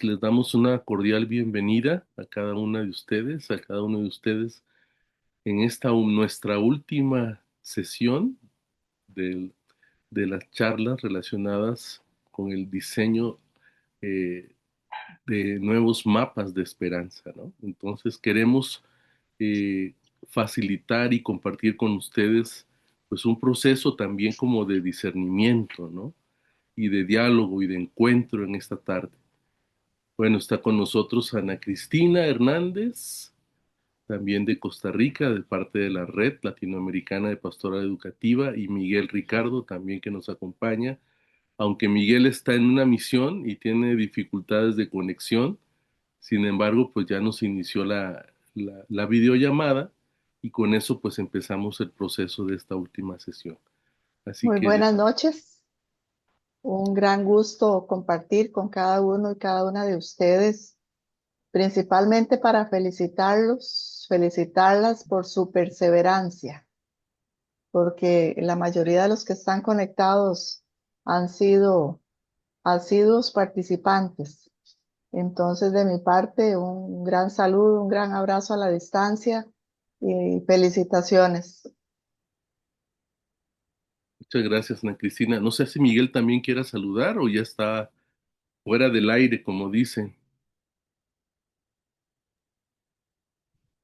Les damos una cordial bienvenida a cada una de ustedes, a cada uno de ustedes en esta nuestra última sesión del- de las charlas relacionadas con el diseño eh, de nuevos mapas de esperanza, ¿no? Entonces queremos eh, facilitar y compartir con ustedes pues un proceso también como de discernimiento, ¿no? Y de diálogo y de encuentro en esta tarde. Bueno, está con nosotros Ana Cristina Hernández, también de Costa Rica, de parte de la Red Latinoamericana de Pastoral Educativa, y Miguel Ricardo, también que nos acompaña, aunque Miguel está en una misión y tiene dificultades de conexión. Sin embargo, pues ya nos inició la videollamada y con eso pues empezamos el proceso de esta última sesión. Así Muy que buenas noches. Un gran gusto compartir con cada uno y cada una de ustedes, principalmente para felicitarlas por su perseverancia, porque la mayoría de los que están conectados han sido asiduos participantes. Entonces, de mi parte, un gran saludo, un gran abrazo a la distancia y felicitaciones. muchas gracias, Ana Cristina. No sé si Miguel también quiera saludar o ya está fuera del aire, como dicen.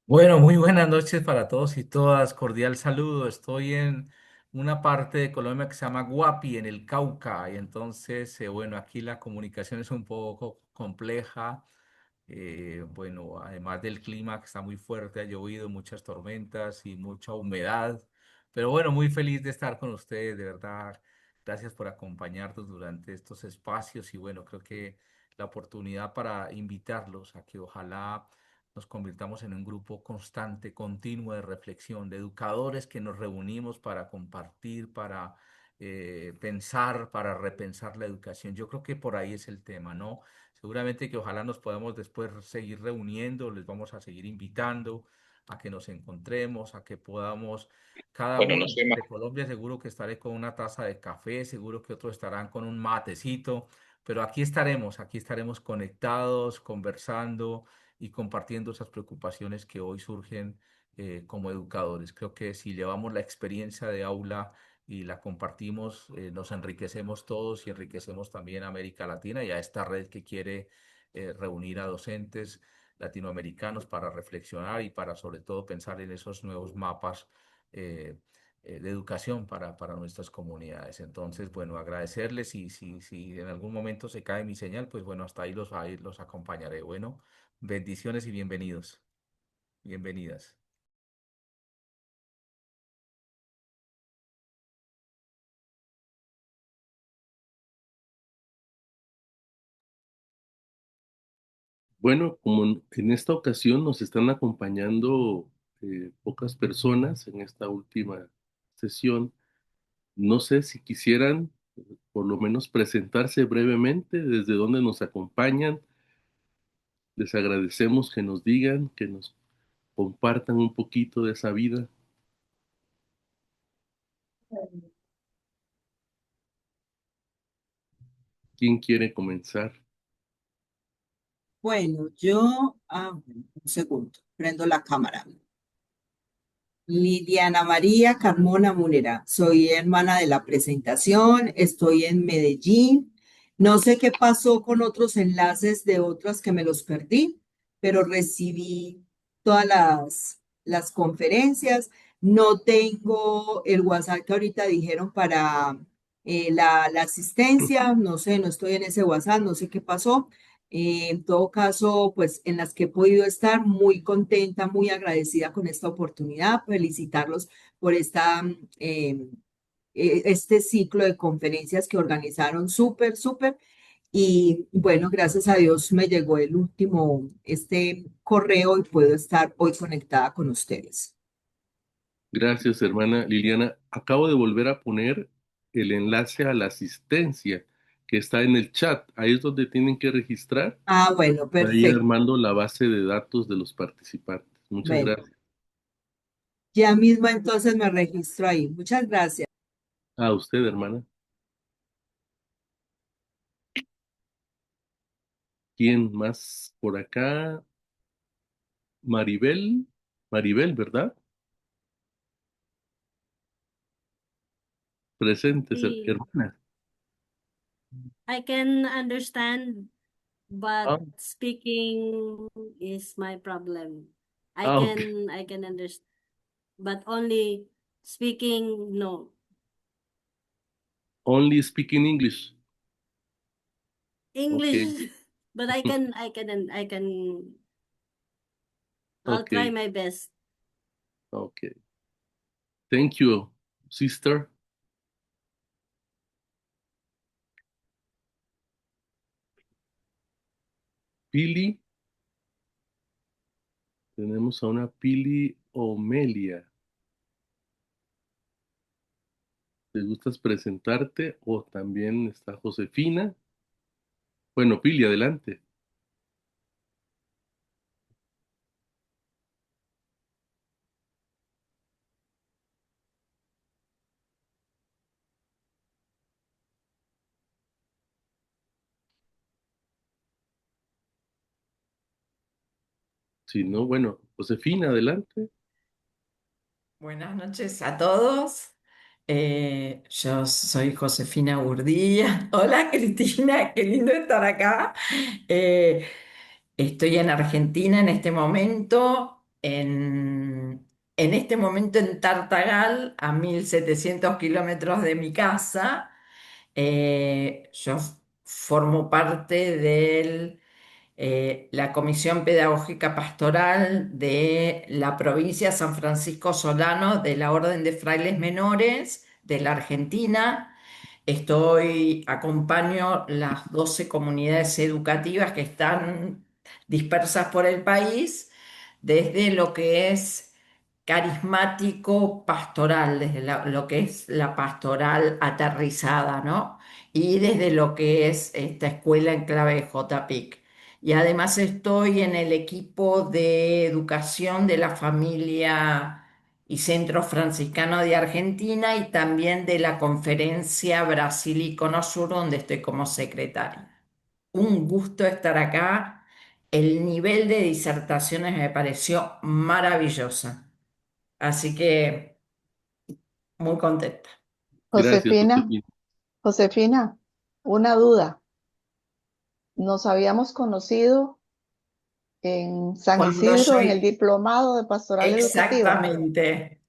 Bueno, muy buenas noches para todos y todas. Cordial saludo. Estoy en una parte de Colombia que se llama Guapi, en el Cauca, y entonces, bueno, aquí la comunicación es un poco compleja. Bueno, además del clima que está muy fuerte, ha llovido, muchas tormentas y mucha humedad. Pero bueno, muy feliz de estar con ustedes, de verdad. Gracias por acompañarnos durante estos espacios y bueno, creo que la oportunidad para invitarlos a que ojalá nos convirtamos en un grupo constante, continuo de reflexión, de educadores que nos reunimos para compartir, para pensar, para repensar la educación. Yo creo que por ahí es el tema, ¿no? Seguramente que ojalá nos podamos después seguir reuniendo, les vamos a seguir invitando a que nos encontremos, a que podamos, cada Bueno, uno no sé más. de Colombia seguro que estaré con una taza de café, seguro que otros estarán con un matecito, pero aquí estaremos conectados, conversando y compartiendo esas preocupaciones que hoy surgen como educadores. Creo que si llevamos la experiencia de aula y la compartimos, nos enriquecemos todos y enriquecemos también a América Latina y a esta red que quiere reunir a docentes latinoamericanos para reflexionar y para sobre todo pensar en esos nuevos mapas eh, de educación para nuestras comunidades. Entonces, bueno, agradecerles y si en algún momento se cae mi señal, pues bueno, hasta ahí los acompañaré. Bueno, bendiciones y bienvenidos, bienvenidas. Bueno, como en esta ocasión nos están acompañando pocas personas en esta última sesión, no sé si quisieran por lo menos presentarse brevemente desde dónde nos acompañan. Les agradecemos que nos digan, que nos compartan un poquito de esa vida. ¿Quién quiere comenzar? Bueno, bueno, un segundo, prendo la cámara. Lidiana María Carmona Munera, soy hermana de la presentación, estoy en Medellín. No sé qué pasó con otros enlaces de otras que me los perdí, pero recibí todas las conferencias. No tengo el WhatsApp que ahorita dijeron para la asistencia, no sé, no estoy en ese WhatsApp, no sé qué pasó. En todo caso, pues en las que he podido estar muy contenta, muy agradecida con esta oportunidad, felicitarlos por este ciclo de conferencias que organizaron súper, súper. Y bueno, gracias a Dios me llegó este correo y puedo estar hoy conectada con ustedes. Gracias, hermana Liliana. Acabo de volver a poner el enlace a la asistencia que está en el chat. Ahí es donde tienen que registrar Ah, bueno, para ir perfecto. armando la base de datos de los participantes. Muchas Bueno, gracias. ya mismo entonces me registro ahí. Muchas gracias. A usted, hermana. ¿Quién más por acá? Maribel, Maribel, ¿verdad? Presentes, See, hermana. I can understand, Ah, but speaking is my problem. ok. I can understand, but only speaking, no. Only speaking English. Ok, English, but I can, I'll ok, try my best. ok. Thank you, sister. Pili, tenemos a una Pili Omelia. ¿Te gustas presentarte? O también está Josefina. Bueno, Pili, adelante. Si no, bueno, Josefina, adelante. Buenas noches a todos. Yo soy Josefina Burdilla. Hola Cristina, qué lindo estar acá. Eh, Estoy en Argentina en este momento, en este momento en Tartagal, a 1.700 kilómetros de mi casa. Yo formo parte del la Comisión Pedagógica Pastoral de la provincia de San Francisco Solano de la Orden de Frailes Menores de la Argentina. Acompaño las 12 comunidades educativas que están dispersas por el país, desde lo que es carismático pastoral, desde lo que es la pastoral aterrizada, ¿no? Y desde lo que es esta escuela en clave de JPIC. Y además estoy en el equipo de educación de la familia y Centro Franciscano de Argentina y también de la conferencia Brasil y Cono Sur, donde estoy como secretaria. Un gusto estar acá. El nivel de disertaciones me pareció maravillosa. Así que muy contenta. Gracias, Josefina, Josefina. Josefina, una duda. Nos habíamos conocido en San Cuando Isidro yo, en el diplomado de pastoral educativa. exactamente,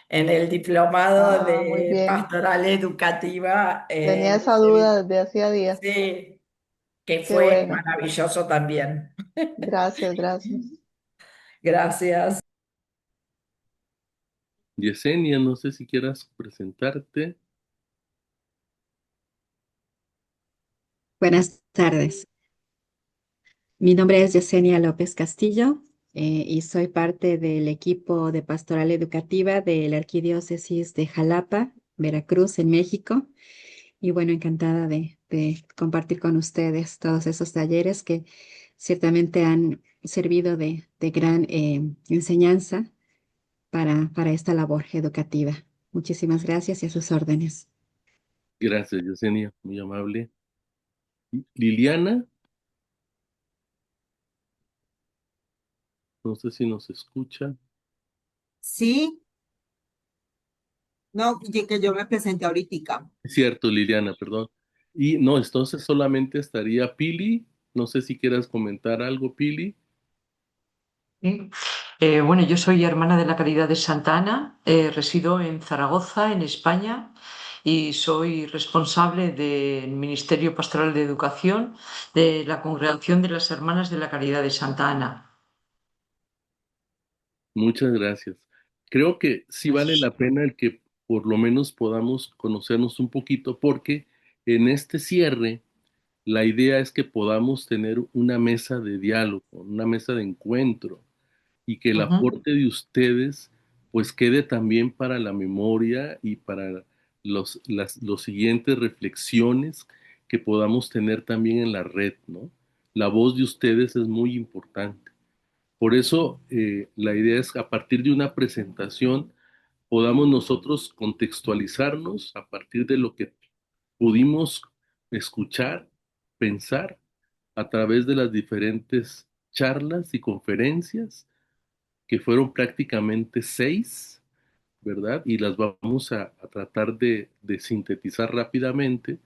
en el diplomado Ah, muy de bien. pastoral educativa, Tenía esa duda desde hacía días. sí, que Qué fue bueno. maravilloso también. Gracias, gracias. Gracias. Yesenia, no sé si quieras presentarte. Buenas tardes. Mi nombre es Yesenia López Castillo y soy parte del equipo de pastoral educativa de la Arquidiócesis de Jalapa, Veracruz, en México. Y bueno, encantada de compartir con ustedes todos esos talleres que ciertamente han servido de gran enseñanza para esta labor educativa. Muchísimas gracias y a sus órdenes. Gracias, Yesenia, muy amable. Liliana, no sé si nos escucha. Sí, no, y que yo me presenté ahorita. Es cierto, Liliana, perdón. Y no, entonces solamente estaría Pili. No sé si quieras comentar algo, Pili. Sí. Bueno, yo soy hermana de la Caridad de Santa Ana, resido en Zaragoza, en España, y soy responsable del Ministerio Pastoral de Educación de la Congregación de las Hermanas de la Caridad de Santa Ana. Muchas gracias. Creo que sí vale la pena el que por lo menos podamos conocernos un poquito, porque en este cierre la idea es que podamos tener una mesa de diálogo, una mesa de encuentro, y que el Ujú. aporte de ustedes pues quede también para la memoria y para los siguientes reflexiones que podamos tener también en la red, ¿no? La voz de ustedes es muy importante. Por eso la idea es que a partir de una presentación podamos nosotros contextualizarnos a partir de lo que pudimos escuchar, pensar, a través de las diferentes charlas y conferencias, que fueron prácticamente 6, ¿verdad? Y las vamos a tratar de sintetizar rápidamente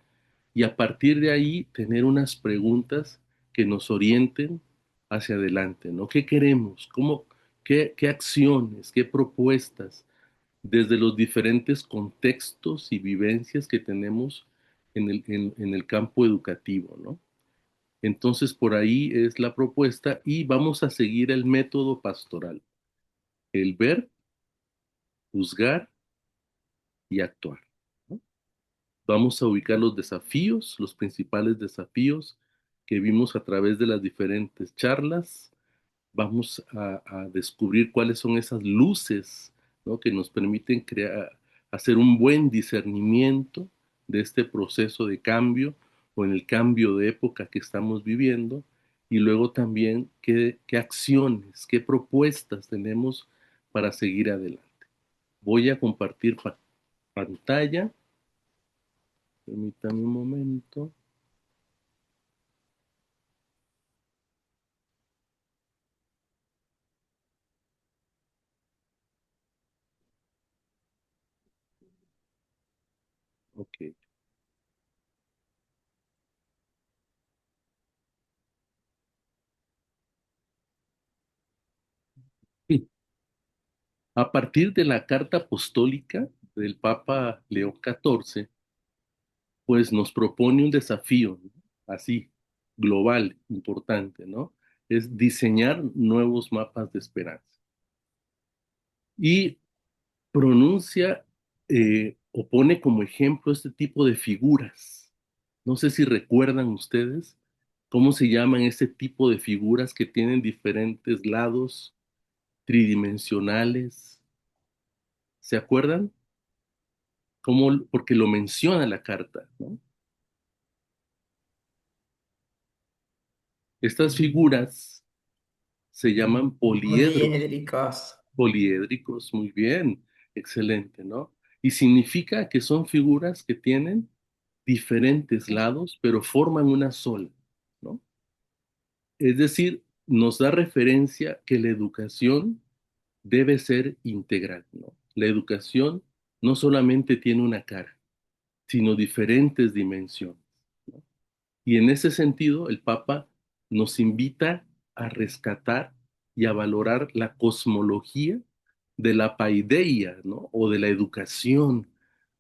y a partir de ahí tener unas preguntas que nos orienten hacia adelante, ¿no? ¿Qué queremos? ¿Qué acciones, qué propuestas desde los diferentes contextos y vivencias que tenemos en el campo educativo, ¿no? Entonces, por ahí es la propuesta y vamos a seguir el método pastoral, el ver, juzgar y actuar, ¿no? Vamos a ubicar los desafíos, los principales desafíos que vimos a través de las diferentes charlas. Vamos a descubrir cuáles son esas luces, ¿no? Que nos permiten hacer un buen discernimiento de este proceso de cambio o en el cambio de época que estamos viviendo. Y luego también qué acciones, qué propuestas tenemos para seguir adelante. Voy a compartir pantalla. Permítame un momento. Ok. Sí. A partir de la carta apostólica del Papa León XIV, pues nos propone un desafío, ¿no? Así, global, importante, ¿no? Es diseñar nuevos mapas de esperanza. Y pronuncia o pone como ejemplo este tipo de figuras. No sé si recuerdan ustedes cómo se llaman este tipo de figuras que tienen diferentes lados tridimensionales. ¿Se acuerdan? Porque lo menciona la carta, ¿no? Estas figuras se llaman Poliédricos. poliédricos, muy bien, excelente, ¿no? Y significa que son figuras que tienen diferentes lados, pero forman una sola, ¿no? Es decir, nos da referencia que la educación debe ser integral, ¿no? La educación no solamente tiene una cara, sino diferentes dimensiones, ¿no? Y en ese sentido, el Papa nos invita a rescatar y a valorar la cosmología de la paideia, ¿no? O de la educación,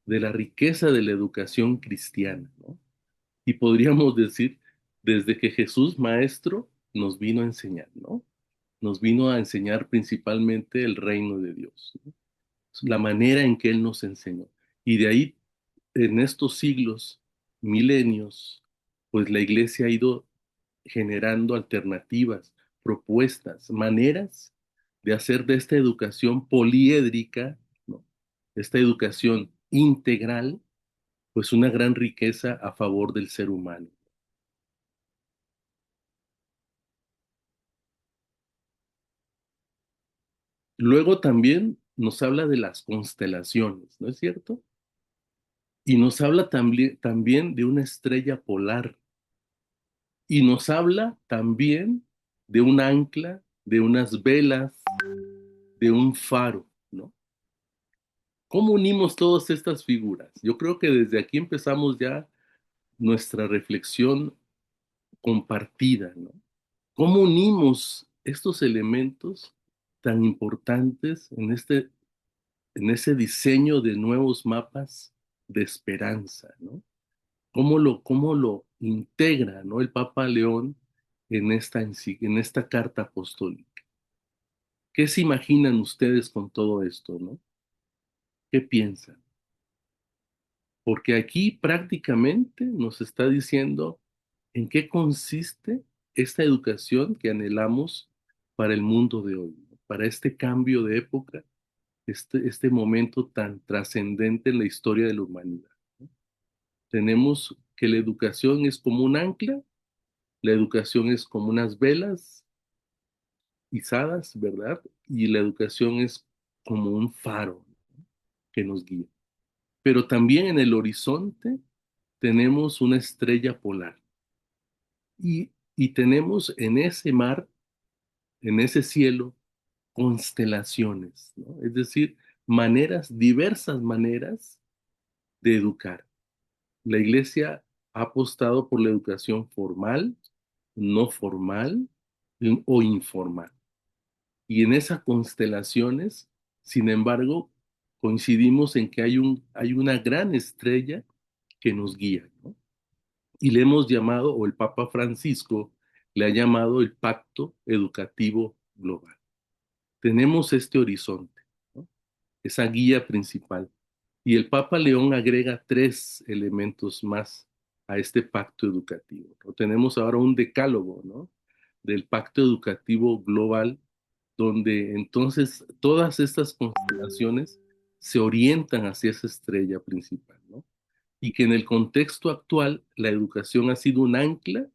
de la riqueza de la educación cristiana, ¿no? Y podríamos decir, desde que Jesús, maestro, nos vino a enseñar, ¿no? Nos vino a enseñar principalmente el reino de Dios, ¿no? La manera en que Él nos enseñó. Y de ahí, en estos siglos, milenios, pues la iglesia ha ido generando alternativas, propuestas, maneras de hacer de esta educación poliédrica, ¿no? Esta educación integral, pues una gran riqueza a favor del ser humano. Luego también nos habla de las constelaciones, ¿no es cierto? Y nos habla también de una estrella polar. Y nos habla también de un ancla, de unas velas, de un faro, ¿no? ¿Cómo unimos todas estas figuras? Yo creo que desde aquí empezamos ya nuestra reflexión compartida, ¿no? ¿Cómo unimos estos elementos tan importantes en ese diseño de nuevos mapas de esperanza, ¿no? ¿Cómo lo integra, ¿no? El Papa León en esta carta apostólica? ¿Qué se imaginan ustedes con todo esto, ¿no? ¿Qué piensan? Porque aquí prácticamente nos está diciendo en qué consiste esta educación que anhelamos para el mundo de hoy, ¿no? Para este cambio de época, este momento tan trascendente en la historia de la humanidad, ¿no? Tenemos que la educación es como un ancla, la educación es como unas velas izadas, ¿verdad? Y la educación es como un faro que nos guía. Pero también en el horizonte tenemos una estrella polar. Y Y tenemos en ese mar, en ese cielo, constelaciones, ¿no? Es decir, diversas maneras de educar. La iglesia ha apostado por la educación formal, no formal o informal. Y en esas constelaciones, sin embargo, coincidimos en que hay una gran estrella que nos guía, ¿no? Y le hemos llamado, o el Papa Francisco le ha llamado el Pacto Educativo Global. Tenemos este horizonte, ¿no? Esa guía principal. Y el Papa León agrega 3 elementos más a este pacto educativo, ¿no? Tenemos ahora un decálogo, ¿no? Del pacto educativo global, donde entonces todas estas constelaciones se orientan hacia esa estrella principal, ¿no? Y que en el contexto actual la educación ha sido un ancla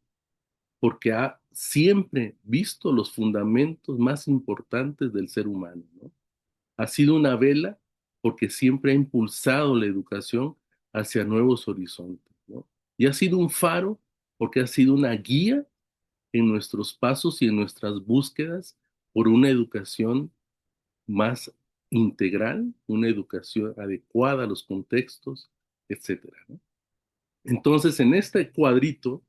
porque ha siempre visto los fundamentos más importantes del ser humano, ¿no? Ha sido una vela porque siempre ha impulsado la educación hacia nuevos horizontes, ¿no? Y ha sido un faro porque ha sido una guía en nuestros pasos y en nuestras búsquedas por una educación más integral, una educación adecuada a los contextos, etcétera, ¿no? Entonces, en este cuadrito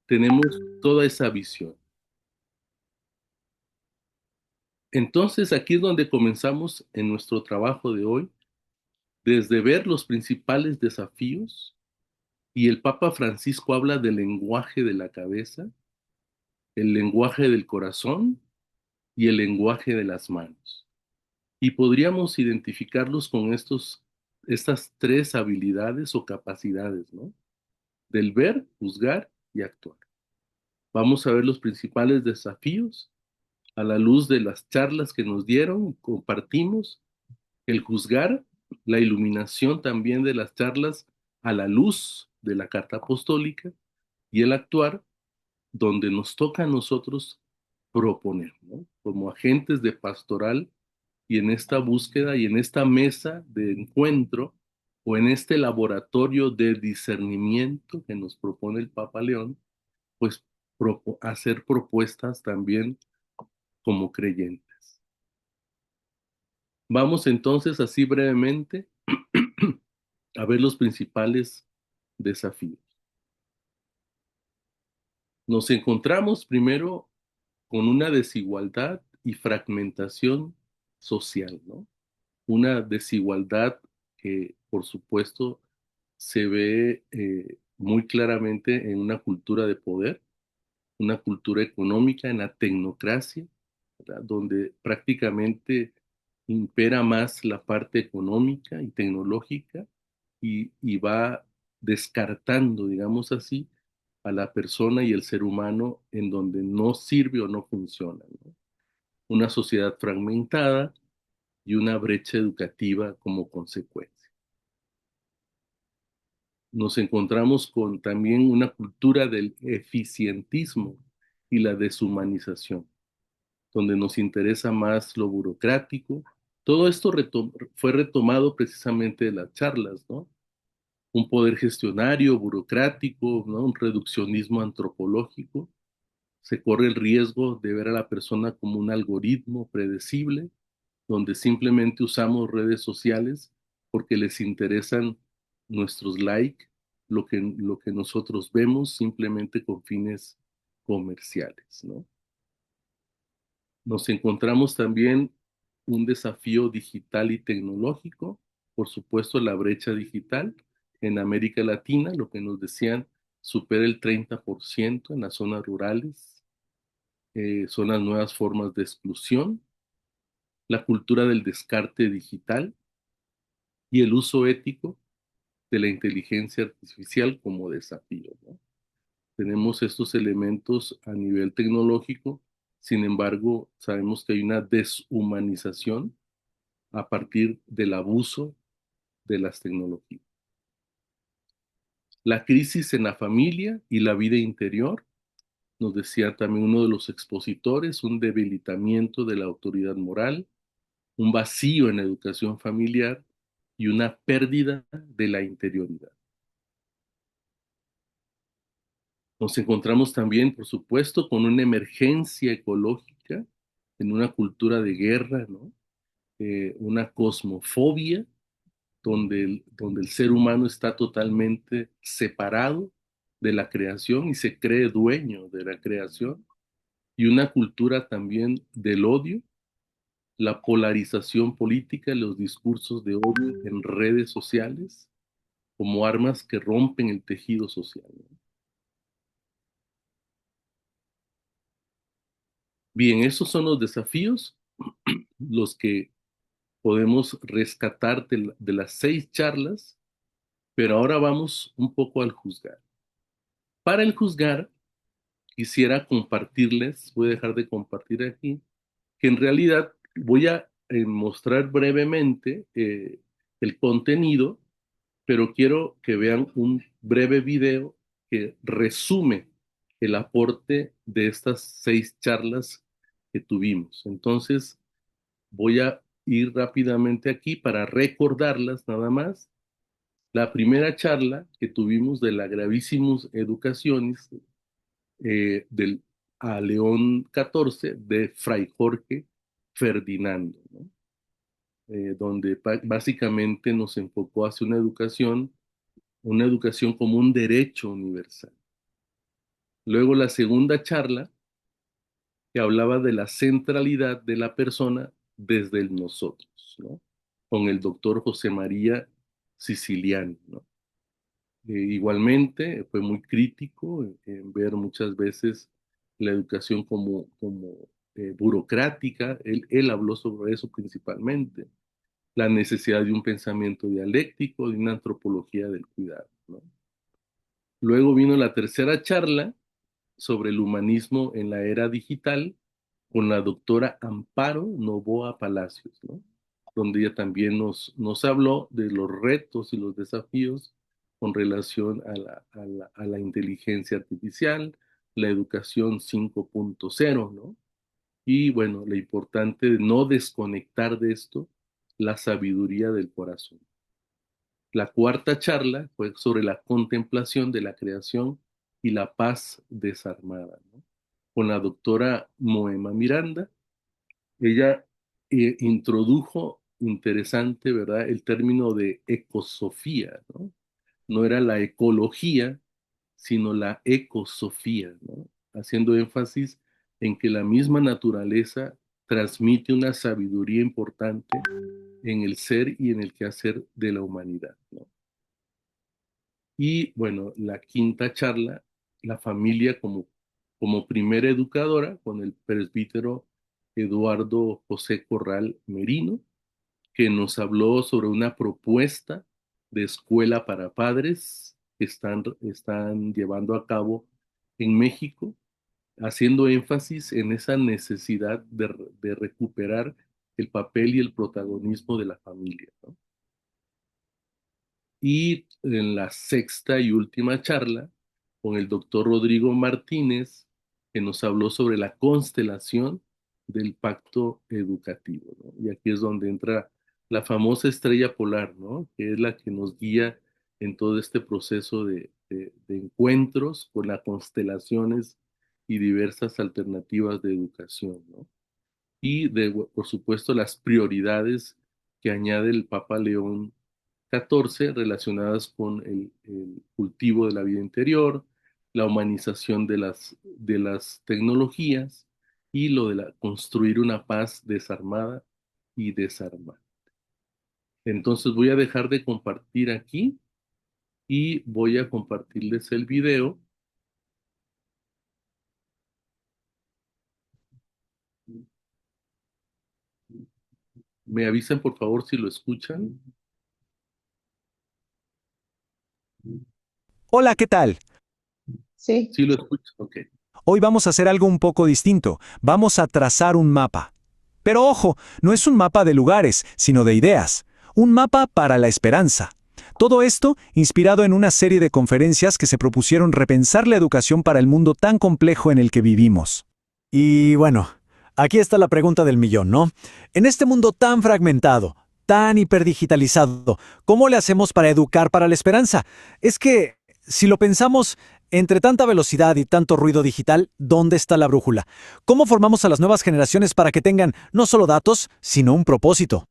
tenemos toda esa visión. Entonces, aquí es donde comenzamos en nuestro trabajo de hoy, desde ver los principales desafíos, y el Papa Francisco habla del lenguaje de la cabeza, el lenguaje del corazón y el lenguaje de las manos. Y podríamos identificarlos con estas 3 habilidades o capacidades, ¿no? Del ver, juzgar y actuar. Vamos a ver los principales desafíos a la luz de las charlas que nos dieron, compartimos, el juzgar, la iluminación también de las charlas a la luz de la carta apostólica, y el actuar, donde nos toca a nosotros proponer, ¿no? Como agentes de pastoral, y en esta búsqueda y en esta mesa de encuentro o en este laboratorio de discernimiento que nos propone el Papa León, pues hacer propuestas también como creyentes. Vamos entonces así brevemente a ver los principales desafíos. Nos encontramos primero con una desigualdad y fragmentación social, ¿no? Una desigualdad que, por supuesto, se ve muy claramente en una cultura de poder, una cultura económica, en la tecnocracia, ¿verdad? Donde prácticamente impera más la parte económica y tecnológica, y va descartando, digamos así, a la persona y el ser humano en donde no sirve o no funciona, ¿no? Una sociedad fragmentada y una brecha educativa como consecuencia. Nos encontramos con también una cultura del eficientismo y la deshumanización, donde nos interesa más lo burocrático. Todo esto fue retomado precisamente de las charlas, ¿no? Un poder gestionario, burocrático, ¿no? Un reduccionismo antropológico. Se corre el riesgo de ver a la persona como un algoritmo predecible, donde simplemente usamos redes sociales porque les interesan nuestros likes, lo que nosotros vemos simplemente con fines comerciales, ¿no? Nos encontramos también un desafío digital y tecnológico, por supuesto la brecha digital en América Latina, lo que nos decían, supera el 30% en las zonas rurales, son las nuevas formas de exclusión, la cultura del descarte digital y el uso ético de la inteligencia artificial como desafío, ¿no? Tenemos estos elementos a nivel tecnológico, sin embargo, sabemos que hay una deshumanización a partir del abuso de las tecnologías. La crisis en la familia y la vida interior, nos decía también uno de los expositores, un debilitamiento de la autoridad moral, un vacío en la educación familiar y una pérdida de la interioridad. Nos encontramos también, por supuesto, con una emergencia ecológica en una cultura de guerra, ¿no? Una cosmofobia donde el ser humano está totalmente separado de la creación y se cree dueño de la creación, y una cultura también del odio, la polarización política, los discursos de odio en redes sociales como armas que rompen el tejido social, ¿no? Bien, esos son los desafíos, los que podemos rescatar de las 6 charlas, pero ahora vamos un poco al juzgar. Para el juzgar, quisiera compartirles, voy a dejar de compartir aquí, que en realidad voy a mostrar brevemente el contenido, pero quiero que vean un breve video que resume el aporte de estas 6 charlas que tuvimos. Entonces, voy a ir rápidamente aquí para recordarlas nada más. La primera charla que tuvimos de la Gravísimos Educaciones del a León XIV de Fray Jorge Ferdinando, ¿no? Donde básicamente nos enfocó hacia una educación como un derecho universal. Luego la segunda charla que hablaba de la centralidad de la persona desde el nosotros, ¿no? Con el doctor José María Siciliano, ¿no? Igualmente fue muy crítico en ver muchas veces la educación como burocrática. Él habló sobre eso principalmente, la necesidad de un pensamiento dialéctico, de una antropología del cuidado, ¿no? Luego vino la tercera charla sobre el humanismo en la era digital con la doctora Amparo Novoa Palacios, ¿no? Donde ella también nos habló de los retos y los desafíos con relación a la inteligencia artificial, la educación 5.0, ¿no? Y bueno, lo importante de no desconectar de esto la sabiduría del corazón. La cuarta charla fue sobre la contemplación de la creación y la paz desarmada, ¿no? Con la doctora Moema Miranda. Ella introdujo, interesante, ¿verdad?, el término de ecosofía, ¿no? No era la ecología, sino la ecosofía, ¿no? Haciendo énfasis en que la misma naturaleza transmite una sabiduría importante en el ser y en el quehacer de la humanidad, ¿no? Y bueno, la quinta charla, la familia como primera educadora, con el presbítero Eduardo José Corral Merino, que nos habló sobre una propuesta de escuela para padres que están llevando a cabo en México, haciendo énfasis en esa necesidad de recuperar el papel y el protagonismo de la familia, ¿no? Y en la sexta y última charla, con el doctor Rodrigo Martínez, que nos habló sobre la constelación del pacto educativo, ¿no? Y aquí es donde entra la famosa estrella polar, ¿no? Que es la que nos guía en todo este proceso de encuentros con las constelaciones y diversas alternativas de educación, ¿no? Y por supuesto, las prioridades que añade el Papa León 14 relacionadas con el cultivo de la vida interior, la humanización de las tecnologías y lo de construir una paz desarmada y desarmada. Entonces voy a dejar de compartir aquí y voy a compartirles el video. Me avisan por favor si lo escuchan. Hola, ¿qué tal? Sí, Sí lo escuchan, ok. Hoy vamos a hacer algo un poco distinto. Vamos a trazar un mapa. Pero ojo, no es un mapa de lugares, sino de ideas. Un mapa para la esperanza. Todo esto inspirado en una serie de conferencias que se propusieron repensar la educación para el mundo tan complejo en el que vivimos. Y bueno, aquí está la pregunta del millón, ¿no? En este mundo tan fragmentado, tan hiperdigitalizado, ¿cómo le hacemos para educar para la esperanza? Es que, si lo pensamos, Entre tanta velocidad y tanto ruido digital, ¿dónde está la brújula? ¿Cómo formamos a las nuevas generaciones para que tengan no solo datos, sino un propósito?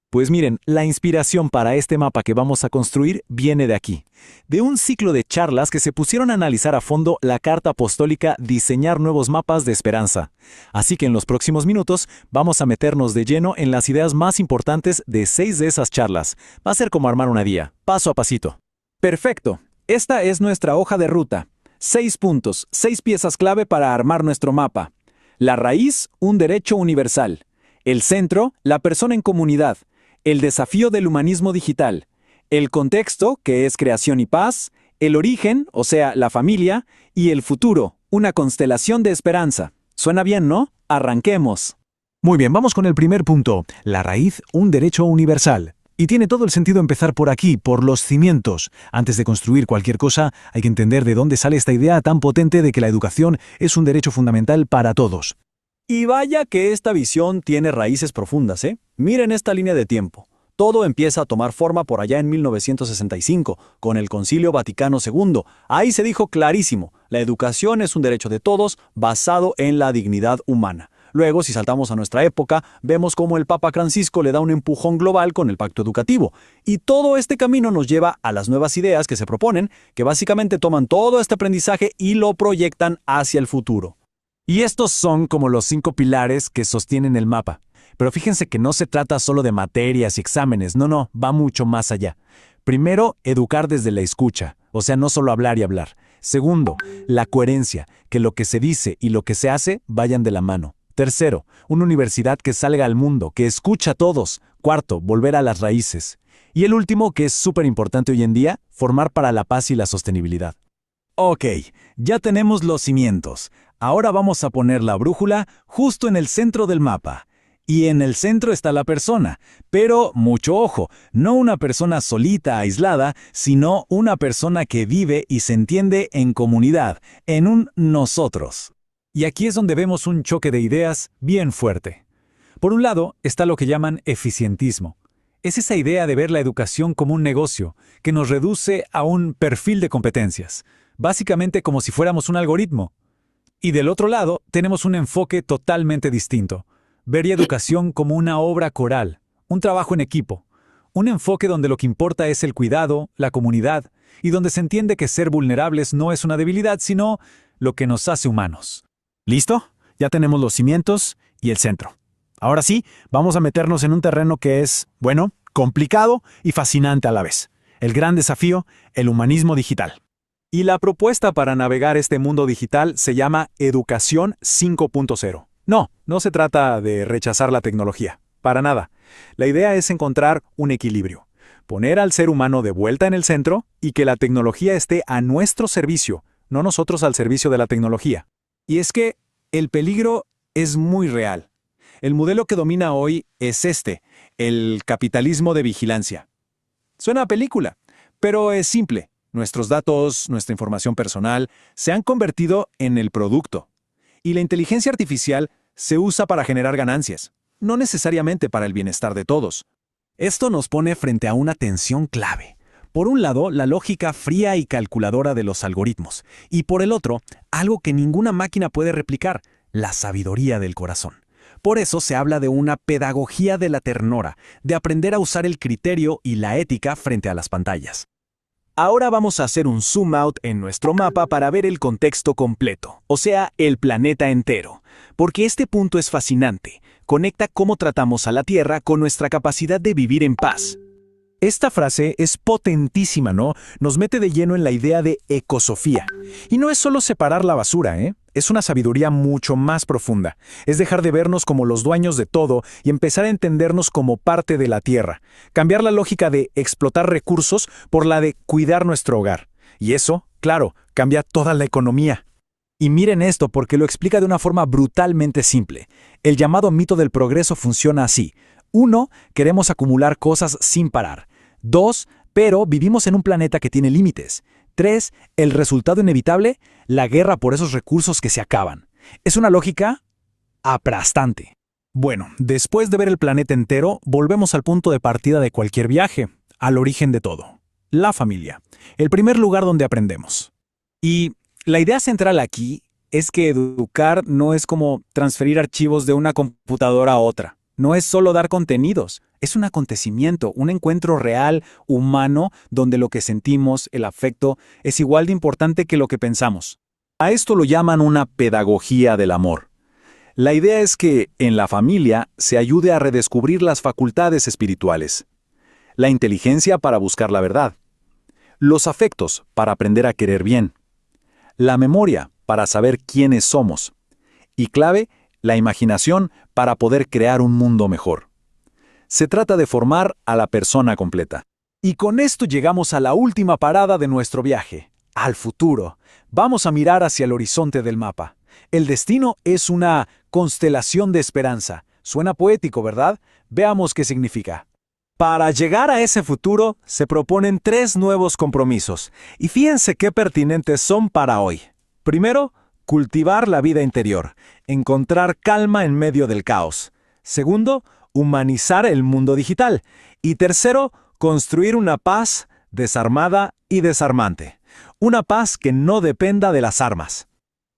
Pues miren, la inspiración para este mapa que vamos a construir viene de aquí, de un ciclo de charlas que se pusieron a analizar a fondo la carta apostólica Diseñar nuevos mapas de esperanza. Así que en los próximos minutos vamos a meternos de lleno en las ideas más importantes de 6 de esas charlas. Va a ser como armar una guía, paso a pasito. Perfecto, esta es nuestra hoja de ruta. 6 puntos, 6 piezas clave para armar nuestro mapa. La raíz, un derecho universal. El centro, la persona en comunidad. El desafío del humanismo digital, el contexto, que es creación y paz, el origen, o sea, la familia, y el futuro, una constelación de esperanza. Suena bien, ¿no? Arranquemos. Muy bien, vamos con el primer punto, la raíz, un derecho universal. Y tiene todo el sentido empezar por aquí, por los cimientos. Antes de construir cualquier cosa, hay que entender de dónde sale esta idea tan potente de que la educación es un derecho fundamental para todos. Y vaya que esta visión tiene raíces profundas, ¿eh? Miren esta línea de tiempo. Todo empieza a tomar forma por allá en 1965, con el Concilio Vaticano II. Ahí se dijo clarísimo, la educación es un derecho de todos basado en la dignidad humana. Luego, si saltamos a nuestra época, vemos cómo el Papa Francisco le da un empujón global con el Pacto Educativo. Y todo este camino nos lleva a las nuevas ideas que se proponen, que básicamente toman todo este aprendizaje y lo proyectan hacia el futuro. Y estos son como los 5 pilares que sostienen el mapa. Pero fíjense que no se trata solo de materias y exámenes, no, va mucho más allá. Primero, educar desde la escucha, o sea, no solo hablar y hablar. Segundo, la coherencia, que lo que se dice y lo que se hace vayan de la mano. Tercero, una universidad que salga al mundo, que escucha a todos. Cuarto, volver a las raíces. Y el último, que es súper importante hoy en día, formar para la paz y la sostenibilidad. Ok, ya tenemos los cimientos. Ahora vamos a poner la brújula justo en el centro del mapa. Y en el centro está la persona. Pero, mucho ojo, no una persona solita, aislada, sino una persona que vive y se entiende en comunidad, en un nosotros. Y aquí es donde vemos un choque de ideas bien fuerte. Por un lado, está lo que llaman eficientismo. Es esa idea de ver la educación como un negocio, que nos reduce a un perfil de competencias, básicamente como si fuéramos un algoritmo. Y del otro lado, tenemos un enfoque totalmente distinto. Ver educación como una obra coral, un trabajo en equipo. Un enfoque donde lo que importa es el cuidado, la comunidad, y donde se entiende que ser vulnerables no es una debilidad, sino lo que nos hace humanos. ¿Listo? Ya tenemos los cimientos y el centro. Ahora sí, vamos a meternos en un terreno que es, bueno, complicado y fascinante a la vez. El gran desafío, el humanismo digital. Y la propuesta para navegar este mundo digital se llama Educación 5.0. No se trata de rechazar la tecnología, para nada. La idea es encontrar un equilibrio, poner al ser humano de vuelta en el centro y que la tecnología esté a nuestro servicio, no nosotros al servicio de la tecnología. Y es que el peligro es muy real. El modelo que domina hoy es el capitalismo de vigilancia. Suena a película, pero es simple. Nuestros datos, nuestra información personal, se han convertido en el producto. Y la inteligencia artificial se usa para generar ganancias, no necesariamente para el bienestar de todos. Esto nos pone frente a una tensión clave. Por un lado, la lógica fría y calculadora de los algoritmos, y por el otro, algo que ninguna máquina puede replicar, la sabiduría del corazón. Por eso se habla de una pedagogía de la ternura, de aprender a usar el criterio y la ética frente a las pantallas. Ahora vamos a hacer un zoom out en nuestro mapa para ver el contexto completo, o sea, el planeta entero. Porque este punto es fascinante. Conecta cómo tratamos a la Tierra con nuestra capacidad de vivir en paz. Esta frase es potentísima, ¿no? Nos mete de lleno en la idea de ecosofía. Y no es solo separar la basura, ¿eh? Es una sabiduría mucho más profunda. Es dejar de vernos como los dueños de todo y empezar a entendernos como parte de la Tierra. Cambiar la lógica de explotar recursos por la de cuidar nuestro hogar. Y eso, claro, cambia toda la economía. Y miren esto porque lo explica de una forma brutalmente simple. El llamado mito del progreso funciona así. 1. Queremos acumular cosas sin parar. 2. Pero vivimos en un planeta que tiene límites. 3. El resultado inevitable, la guerra por esos recursos que se acaban. Es una lógica aplastante. Bueno, después de ver el planeta entero, volvemos al punto de partida de cualquier viaje, al origen de todo. La familia. El primer lugar donde aprendemos. Y La idea central aquí es que educar no es como transferir archivos de una computadora a otra. No es solo dar contenidos, es un acontecimiento, un encuentro real, humano, donde lo que sentimos, el afecto, es igual de importante que lo que pensamos. A esto lo llaman una pedagogía del amor. La idea es que, en la familia, se ayude a redescubrir las facultades espirituales. La inteligencia para buscar la verdad. Los afectos para aprender a querer bien. La memoria para saber quiénes somos. Y clave, la imaginación para poder crear un mundo mejor. Se trata de formar a la persona completa. Y con esto llegamos a la última parada de nuestro viaje, al futuro. Vamos a mirar hacia el horizonte del mapa. El destino es una constelación de esperanza. Suena poético, ¿verdad? Veamos qué significa. Para llegar a ese futuro, se proponen 3 nuevos compromisos, y fíjense qué pertinentes son para hoy. Primero, cultivar la vida interior, encontrar calma en medio del caos. Segundo, humanizar el mundo digital. Y tercero, construir una paz desarmada y desarmante. Una paz que no dependa de las armas.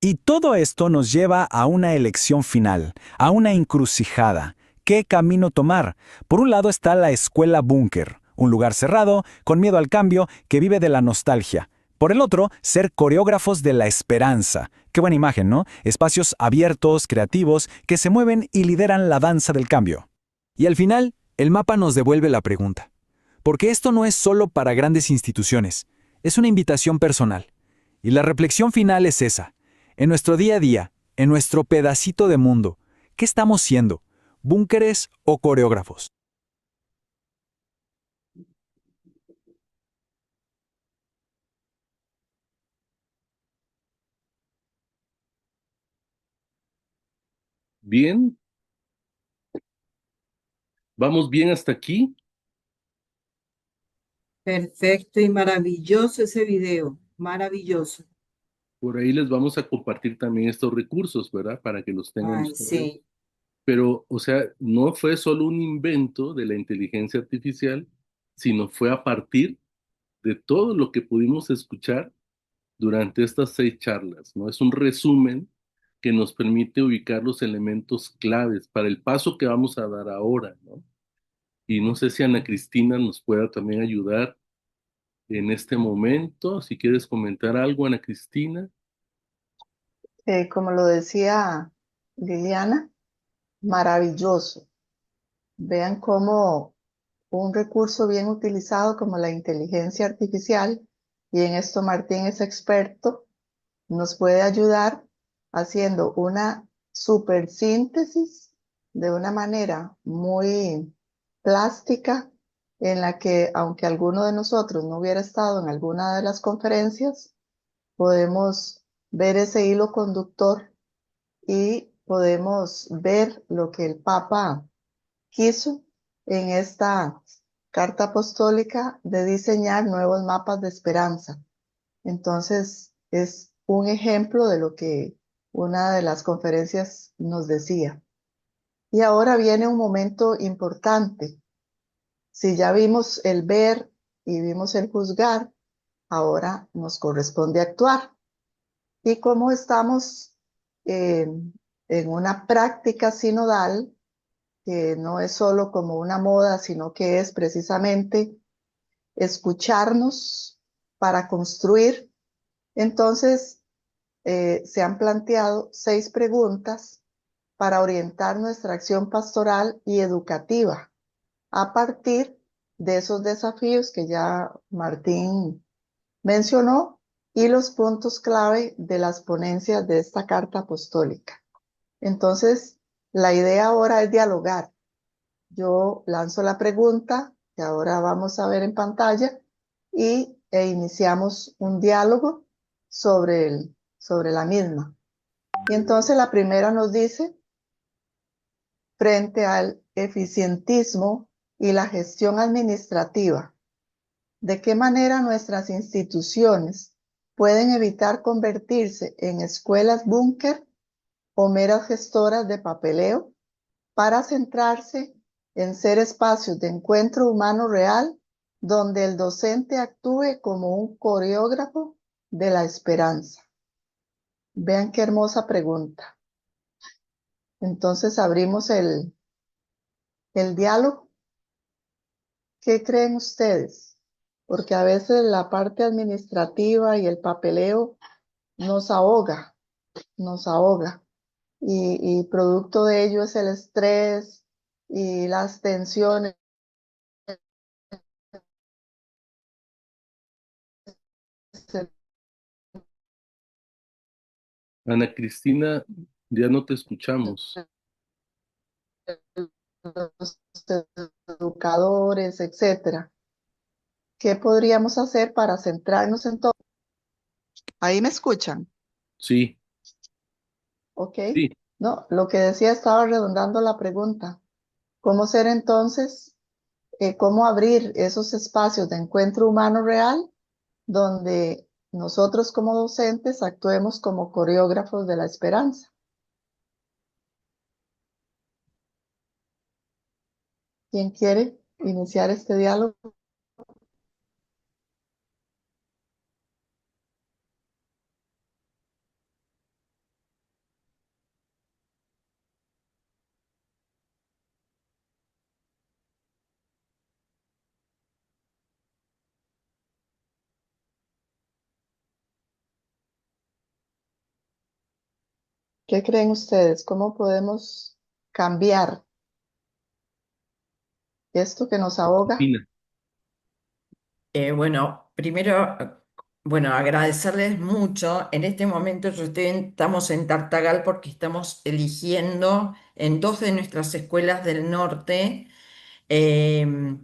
Y todo esto nos lleva a una elección final, a una encrucijada. ¿Qué camino tomar? Por un lado está la escuela búnker, un lugar cerrado, con miedo al cambio, que vive de la nostalgia. Por el otro, ser coreógrafos de la esperanza. Qué buena imagen, ¿no? Espacios abiertos, creativos, que se mueven y lideran la danza del cambio. Y al final, el mapa nos devuelve la pregunta. Porque esto no es solo para grandes instituciones, es una invitación personal. Y la reflexión final es esa. En nuestro día a día, en nuestro pedacito de mundo, ¿qué estamos siendo? ¿Búnkeres o coreógrafos? Bien, ¿vamos bien hasta aquí? Perfecto y maravilloso ese video, maravilloso. Por ahí les vamos a compartir también estos recursos, ¿verdad? Para que los tengan Ay, ustedes. sí. Pero, o sea, no fue solo un invento de la inteligencia artificial, sino fue a partir de todo lo que pudimos escuchar durante estas 6 charlas, ¿no? Es un resumen que nos permite ubicar los elementos claves para el paso que vamos a dar ahora, ¿no? Y no sé si Ana Cristina nos pueda también ayudar en este momento. Si quieres comentar algo, Ana Cristina. Como lo decía Liliana, maravilloso. Vean cómo un recurso bien utilizado como la inteligencia artificial, y en esto Martín es experto, nos puede ayudar haciendo una supersíntesis de una manera muy plástica, en la que, aunque alguno de nosotros no hubiera estado en alguna de las conferencias, podemos ver ese hilo conductor y podemos ver lo que el Papa quiso en esta carta apostólica de diseñar nuevos mapas de esperanza. Entonces, es un ejemplo de lo que una de las conferencias nos decía. Y ahora viene un momento importante. Si ya vimos el ver y vimos el juzgar, ahora nos corresponde actuar. Y como estamos en una práctica sinodal, que no es solo como una moda, sino que es precisamente escucharnos para construir, entonces se han planteado 6 preguntas para orientar nuestra acción pastoral y educativa a partir de esos desafíos que ya Martín mencionó y los puntos clave de las ponencias de esta carta apostólica. Entonces, la idea ahora es dialogar. Yo lanzo la pregunta que ahora vamos a ver en pantalla e iniciamos un diálogo sobre la misma. Y entonces la primera nos dice, frente al eficientismo y la gestión administrativa, ¿de qué manera nuestras instituciones pueden evitar convertirse en escuelas búnker o meras gestoras de papeleo para centrarse en ser espacios de encuentro humano real donde el docente actúe como un coreógrafo de la esperanza? Vean qué hermosa pregunta. Entonces abrimos el diálogo. ¿Qué creen ustedes? Porque a veces la parte administrativa y el papeleo nos ahoga, nos ahoga. Y producto de ello es el estrés y las tensiones. Ana Cristina, ya no te escuchamos. Los educadores, etcétera. ¿Qué podríamos hacer para centrarnos en todo? ¿Ahí me escuchan? Sí, ¿Ok? sí. No, lo que decía estaba redondando la pregunta. ¿Cómo ser entonces, cómo abrir esos espacios de encuentro humano real donde nosotros como docentes actuemos como coreógrafos de la esperanza? ¿Quién quiere iniciar este diálogo? ¿Qué creen ustedes? ¿Cómo podemos cambiar esto que nos ahoga? Pina. Bueno, primero, bueno, agradecerles mucho. En este momento estamos en Tartagal porque estamos eligiendo en dos de nuestras escuelas del norte eh,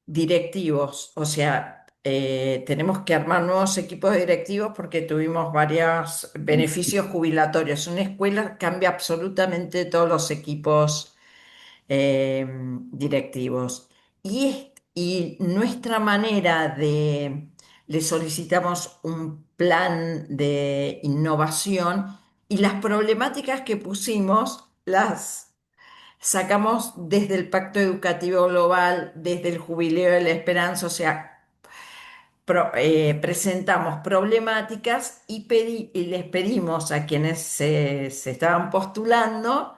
directivos. O sea, tenemos que armar nuevos equipos de directivos porque tuvimos varios beneficios jubilatorios. Una escuela cambia absolutamente todos los equipos directivos. Y nuestra manera le solicitamos un plan de innovación y las problemáticas que pusimos las sacamos desde el Pacto Educativo Global, desde el Jubileo de la Esperanza, o sea, presentamos problemáticas y les pedimos a quienes se estaban postulando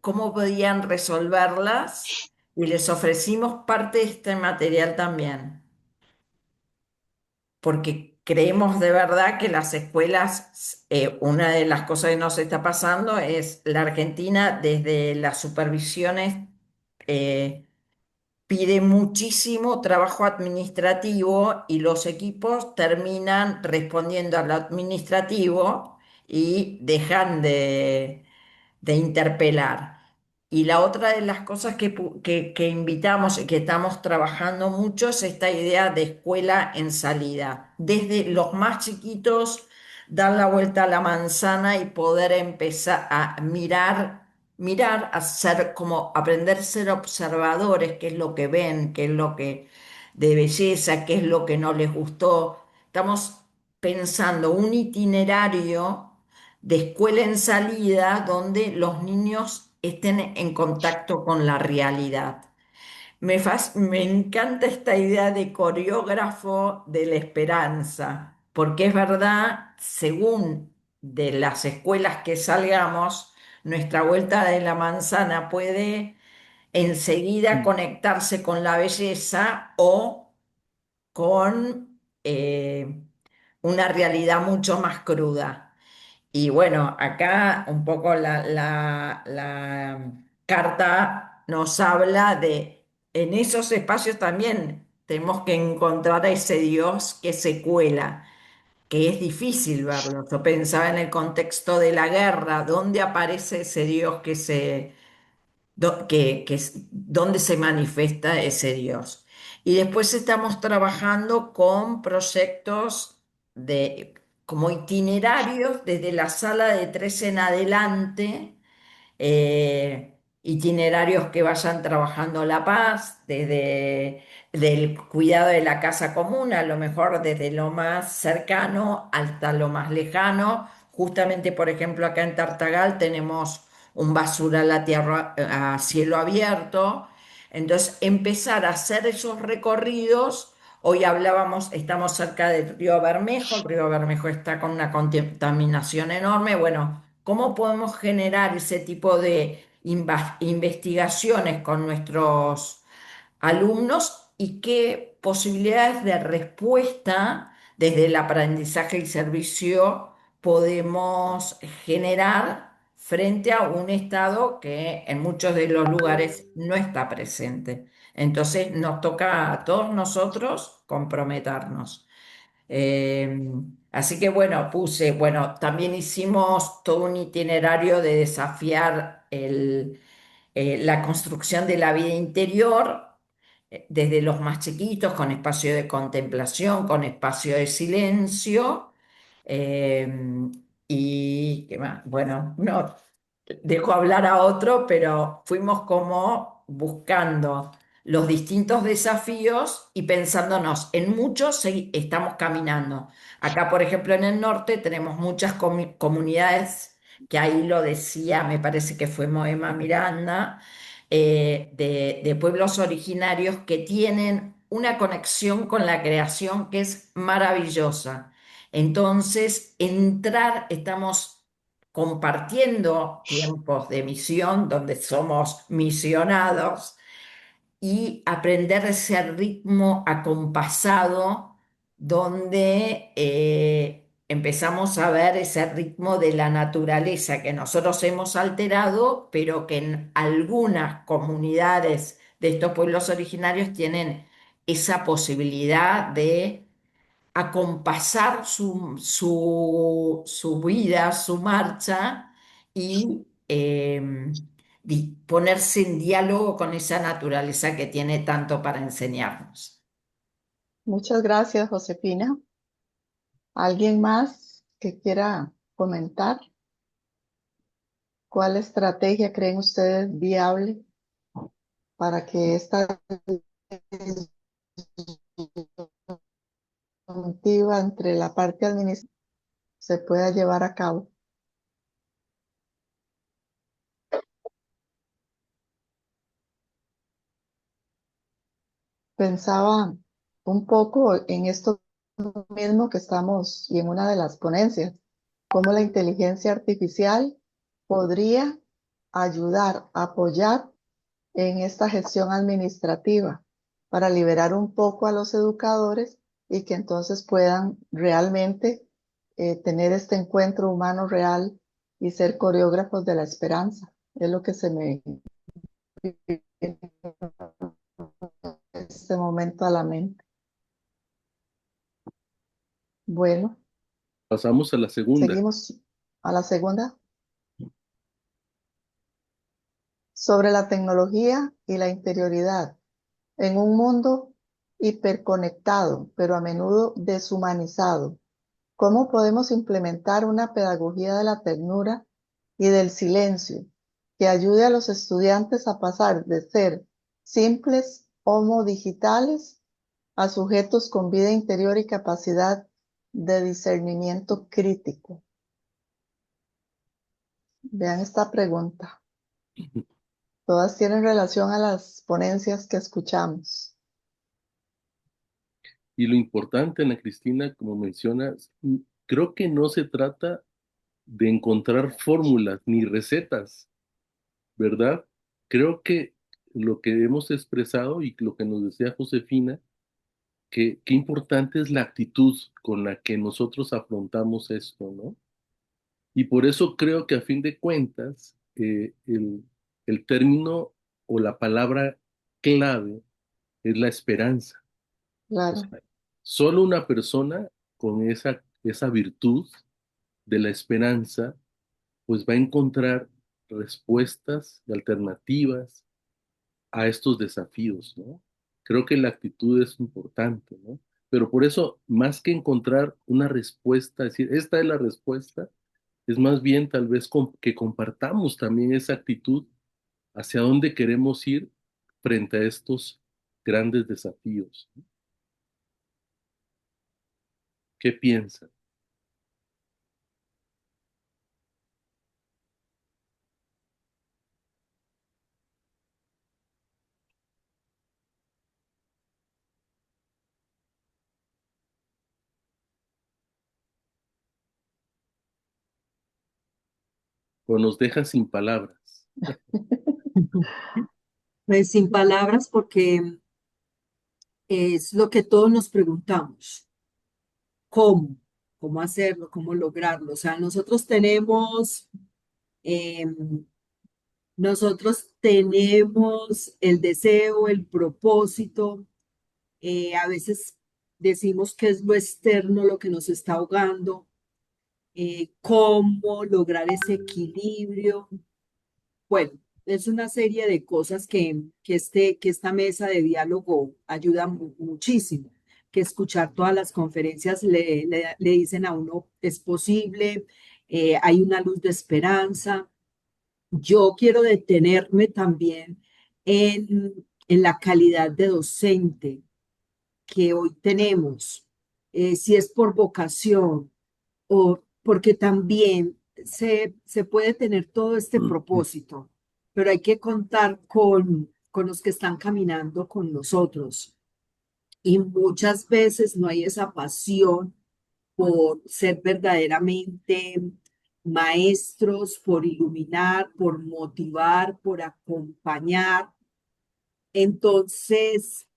cómo podían resolverlas y les ofrecimos parte de este material también, porque creemos de verdad que las escuelas, una de las cosas que nos está pasando es la Argentina desde las supervisiones eh, pide muchísimo trabajo administrativo y los equipos terminan respondiendo a lo administrativo y dejan de interpelar. Y la otra de las cosas que invitamos y que estamos trabajando mucho es esta idea de escuela en salida. Desde los más chiquitos, dar la vuelta a la manzana y poder empezar a mirar, a ser como aprender a ser observadores, qué es lo que ven, qué es lo que de belleza, qué es lo que no les gustó. Estamos pensando un itinerario de escuela en salida donde los niños estén en contacto con la realidad. Me encanta esta idea de coreógrafo de la esperanza, porque es verdad, según de las escuelas que salgamos, nuestra vuelta de la manzana puede enseguida conectarse con la belleza o con una realidad mucho más cruda. Y bueno, acá un poco la carta nos habla de, en esos espacios también tenemos que encontrar a ese Dios que se cuela, que es difícil verlo. Yo pensaba en el contexto de la guerra, ¿dónde aparece ese Dios dónde se manifiesta ese Dios? Y después estamos trabajando con proyectos como itinerarios desde la sala de tres en adelante, itinerarios que vayan trabajando la paz, desde del cuidado de la casa común, a lo mejor desde lo más cercano hasta lo más lejano. Justamente, por ejemplo, acá en Tartagal tenemos un basural a tierra, a cielo abierto. Entonces, empezar a hacer esos recorridos Hoy hablábamos, estamos cerca del río Bermejo, el río Bermejo está con una contaminación enorme. Bueno, ¿cómo podemos generar ese tipo de investigaciones con nuestros alumnos y qué posibilidades de respuesta desde el aprendizaje y servicio podemos generar frente a un Estado que en muchos de los lugares no está presente? Entonces nos toca a todos nosotros comprometernos. Eh, Así que bueno, bueno, también hicimos todo un itinerario de desafiar la construcción de la vida interior, desde los más chiquitos, con espacio de contemplación, con espacio de silencio. eh, y qué más, bueno, no, dejo hablar a otro, pero fuimos como buscando los distintos desafíos y pensándonos, en muchos estamos caminando. Acá, por ejemplo, en el norte tenemos muchas comunidades, que ahí lo decía, me parece que fue Moema Miranda, de pueblos originarios que tienen una conexión con la creación que es maravillosa. Entonces, estamos compartiendo tiempos de misión donde somos misionados y aprender ese ritmo acompasado donde empezamos a ver ese ritmo de la naturaleza que nosotros hemos alterado, pero que en algunas comunidades de estos pueblos originarios tienen esa posibilidad de acompasar su vida, su marcha y ponerse en diálogo con esa naturaleza que tiene tanto para enseñarnos. Muchas gracias, Josefina. ¿Alguien más que quiera comentar? ¿Cuál estrategia creen ustedes viable para que esta disyuntiva entre la parte administrativa se pueda llevar a cabo? Pensaba un poco en esto mismo que estamos y en una de las ponencias, cómo la inteligencia artificial podría ayudar, apoyar en esta gestión administrativa para liberar un poco a los educadores y que entonces puedan realmente tener este encuentro humano real y ser coreógrafos de la esperanza. Es lo que se me viene en este momento a la mente. Bueno, Pasamos a la segunda. seguimos a la segunda. Sobre la tecnología y la interioridad. En un mundo hiperconectado, pero a menudo deshumanizado, ¿cómo podemos implementar una pedagogía de la ternura y del silencio que ayude a los estudiantes a pasar de ser simples homo digitales a sujetos con vida interior y capacidad de discernimiento crítico? Vean esta pregunta. Todas tienen relación a las ponencias que escuchamos. Y lo importante, Ana Cristina, como mencionas, creo que no se trata de encontrar fórmulas ni recetas, ¿verdad? Creo que lo que hemos expresado y lo que nos decía Josefina, que qué importante es la actitud con la que nosotros afrontamos esto, ¿no? Y por eso creo que a fin de cuentas, el término o la palabra clave es la esperanza. O Claro. sea, solo una persona con esa virtud de la esperanza, pues va a encontrar respuestas y alternativas a estos desafíos, ¿no? Creo que la actitud es importante, ¿no? Pero por eso, más que encontrar una respuesta, decir, esta es la respuesta, es más bien tal vez que compartamos también esa actitud hacia dónde queremos ir frente a estos grandes desafíos. ¿Qué piensan? o nos deja sin palabras. Pues sin palabras, porque es lo que todos nos preguntamos. ¿Cómo? ¿Cómo hacerlo? ¿Cómo lograrlo? O sea, em, nosotros tenemos el deseo, el propósito. A veces decimos que es lo externo lo que nos está ahogando. ¿Cómo lograr ese equilibrio? Bueno, es una serie de cosas que esta mesa de diálogo ayuda muchísimo, que escuchar todas las conferencias le dicen a uno, es posible, hay una luz de esperanza. Yo quiero detenerme también en la calidad de docente que hoy tenemos, si es por vocación o porque también se puede tener todo este propósito, pero hay que contar con los que están caminando con nosotros. Y muchas veces no hay esa pasión por ser verdaderamente maestros, por iluminar, por motivar, por acompañar. Entonces,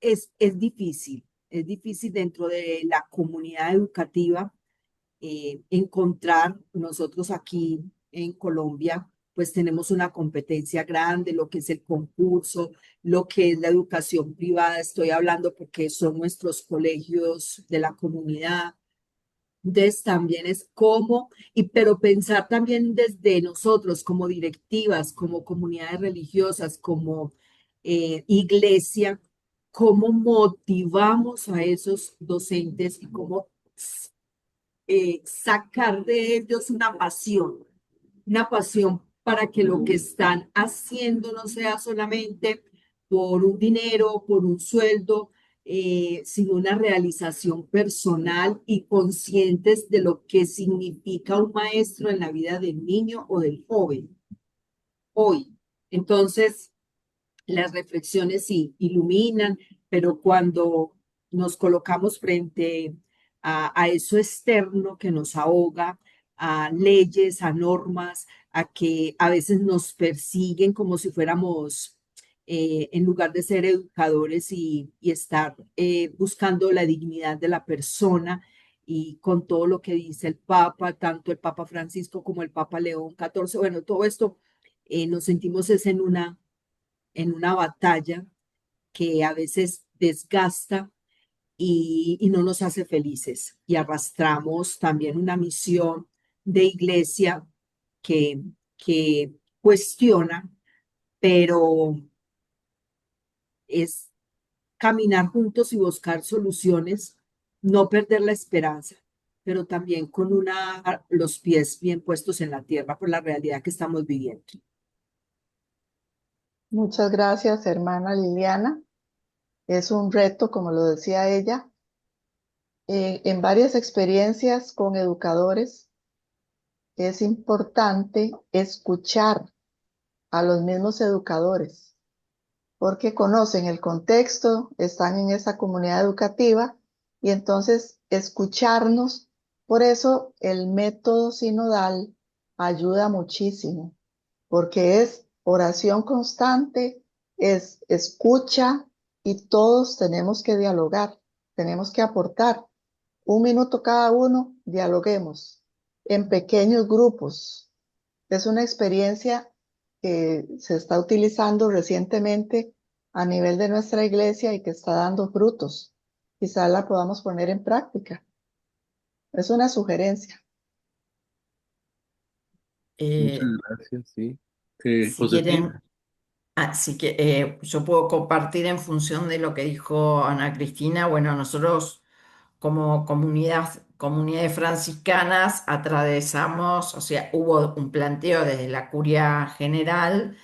es difícil dentro de la comunidad educativa encontrar. Nosotros aquí en Colombia, pues tenemos una competencia grande, lo que es el concurso, lo que es la educación privada, estoy hablando porque son nuestros colegios de la comunidad. Entonces también es cómo, pero pensar también desde nosotros como directivas, como comunidades religiosas, como iglesia, cómo motivamos a esos docentes y cómo sacar de ellos una pasión para que lo que están haciendo no sea solamente por un dinero, por un sueldo, sino una realización personal y conscientes de lo que significa un maestro en la vida del niño o del joven hoy. Entonces, las reflexiones sí iluminan, pero cuando nos colocamos frente a eso externo que nos ahoga, a leyes, a normas, a que a veces nos persiguen como si fuéramos, en lugar de ser educadores y estar buscando la dignidad de la persona y con todo lo que dice el Papa, tanto el Papa Francisco como el Papa León XIV, bueno, todo esto nos sentimos es en una batalla que a veces desgasta y no nos hace felices. Y arrastramos también una misión de iglesia que, que cuestiona, pero es caminar juntos y buscar soluciones, no perder la esperanza, pero también con los pies bien puestos en la tierra por la realidad que estamos viviendo. Muchas gracias, hermana Liliana. Es un reto, como lo decía ella, en varias experiencias con educadores. Es importante escuchar a los mismos educadores, porque conocen el contexto, están en esa comunidad educativa y entonces escucharnos. Por eso el método sinodal ayuda muchísimo, porque es oración constante, es escucha y todos tenemos que dialogar, tenemos que aportar. Un minuto cada uno, dialoguemos en pequeños grupos. Es una experiencia que se está utilizando recientemente a nivel de nuestra iglesia y que está dando frutos. Quizá la podamos poner en práctica. Es una sugerencia. Muchas Eh, gracias, sí. si Josefina. quieren, así que yo puedo compartir en función de lo que dijo Ana Cristina. Bueno, nosotros como comunidades franciscanas atravesamos, o sea, hubo un planteo desde la Curia General,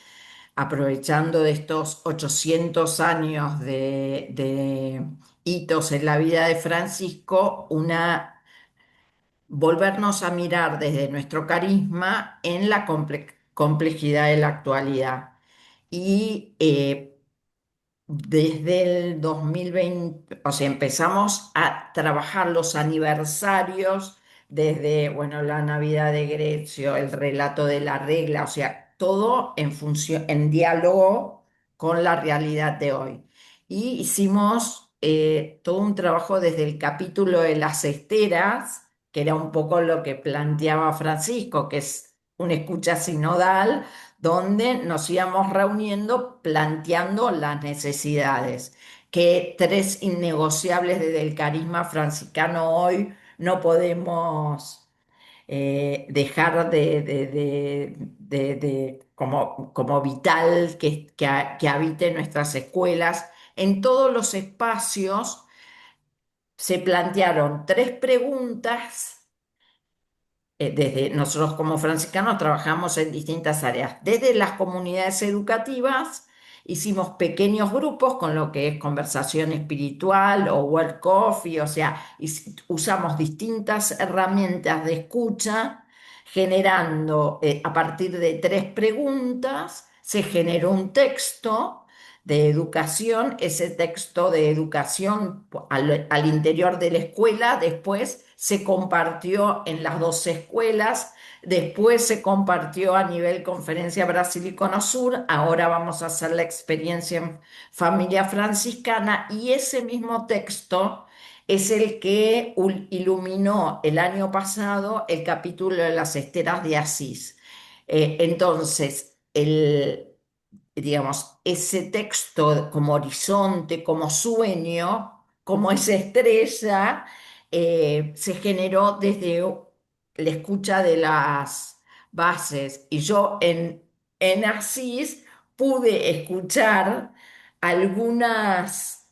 aprovechando de estos 800 años de hitos en la vida de Francisco, volvernos a mirar desde nuestro carisma en la complejidad de la actualidad. Y desde el 2020, o sea, empezamos a trabajar los aniversarios desde, bueno, la Navidad de Grecio, el relato de la regla, o sea, todo en función, en diálogo con la realidad de hoy. Y hicimos todo un trabajo desde el capítulo de las esteras, que era un poco lo que planteaba Francisco, que es una escucha sinodal, donde nos íbamos reuniendo planteando las necesidades, que tres innegociables desde el carisma franciscano hoy no podemos dejar como vital que habite en nuestras escuelas. En todos los espacios se plantearon tres preguntas. Desde nosotros como franciscanos trabajamos en distintas áreas. Desde las comunidades educativas hicimos pequeños grupos con lo que es conversación espiritual o world coffee, o sea, usamos distintas herramientas de escucha, generando a partir de tres preguntas, se generó un texto de educación. Ese texto de educación al interior de la escuela después se compartió en las dos escuelas, después se compartió a nivel Conferencia Brasil y Cono Sur, ahora vamos a hacer la experiencia en Familia Franciscana, y ese mismo texto es el que iluminó el año pasado el capítulo de las esteras de Asís. Entonces, digamos, ese texto como horizonte, como sueño, como esa estrella, se generó desde la escucha de las bases. Y yo en Asís pude escuchar algunas,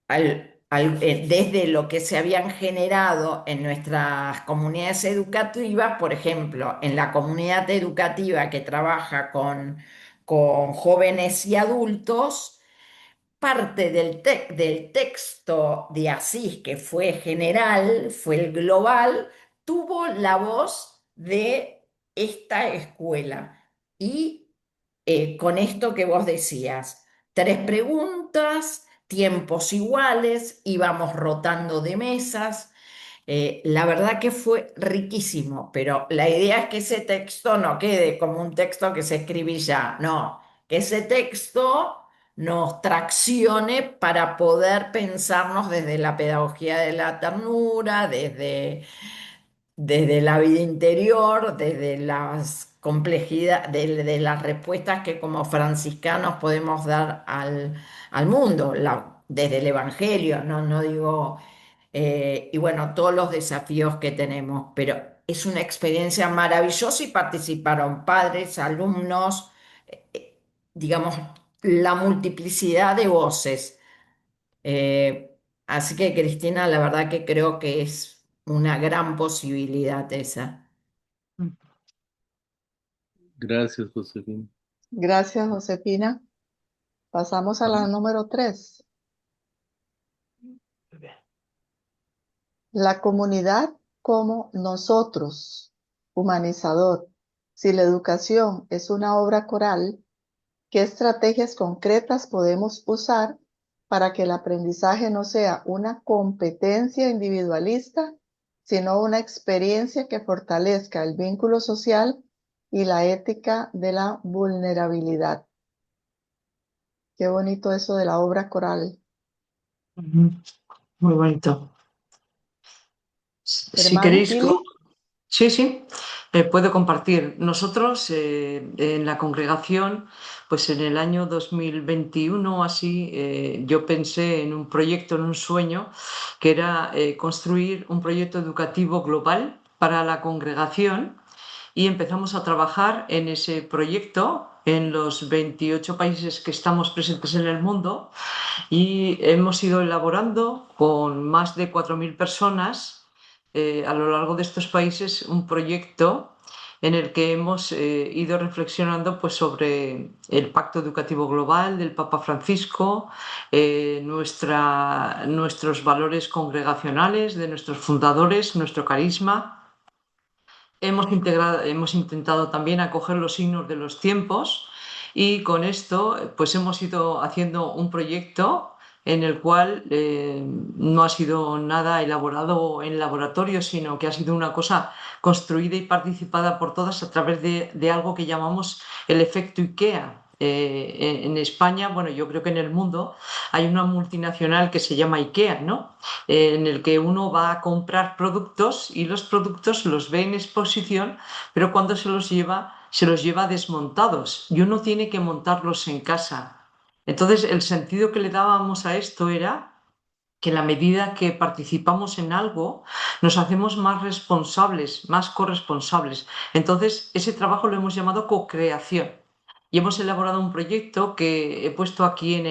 desde lo que se habían generado en nuestras comunidades educativas, por ejemplo, en la comunidad educativa que trabaja con jóvenes y adultos, parte del texto de Asís, que fue general, fue el global, tuvo la voz de esta escuela. Y con esto que vos decías, tres preguntas, tiempos iguales, íbamos rotando de mesas. La verdad que fue riquísimo, pero la idea es que ese texto no quede como un texto que se escribe y ya, no, que ese texto nos traccione para poder pensarnos desde la pedagogía de la ternura, desde la vida interior, desde las complejidades, de las respuestas que como franciscanos podemos dar al mundo, desde el Evangelio, no digo, y bueno, todos los desafíos que tenemos, pero es una experiencia maravillosa y participaron padres, alumnos, digamos, la multiplicidad de voces. Así que Cristina, la verdad que creo que es una gran posibilidad esa. Gracias, Josefina. Gracias, Josefina. Pasamos a la número 3. La comunidad como nosotros, humanizador. Si la educación es una obra coral, ¿qué estrategias concretas podemos usar para que el aprendizaje no sea una competencia individualista, sino una experiencia que fortalezca el vínculo social y la ética de la vulnerabilidad? Qué bonito eso de la obra coral. Muy bonito. Si Hermana queréis, Pili. sí, sí, puedo compartir. Nosotros en la congregación, pues en el año 2021 así, yo pensé en un proyecto, en un sueño, que era construir un proyecto educativo global para la congregación, y empezamos a trabajar en ese proyecto en los 28 países que estamos presentes en el mundo, y hemos ido elaborando con más de 4.000 personas a lo largo de estos países un proyecto en el que hemos ido reflexionando pues, sobre el Pacto Educativo Global del Papa Francisco, nuestros valores congregacionales de nuestros fundadores, nuestro carisma. Hemos intentado también acoger los signos de los tiempos, y con esto pues hemos ido haciendo un proyecto en el cual no ha sido nada elaborado en laboratorio, sino que ha sido una cosa construida y participada por todas a través de algo que llamamos el efecto IKEA. En España, bueno, yo creo que en el mundo hay una multinacional que se llama IKEA, ¿no? En el que uno va a comprar productos y los productos los ve en exposición, pero cuando se los lleva desmontados y uno tiene que montarlos en casa. Entonces, el sentido que le dábamos a esto era que en la medida que participamos en algo, nos hacemos más responsables, más corresponsables. Entonces, ese trabajo lo hemos llamado co-creación. Y hemos elaborado un proyecto que he puesto aquí en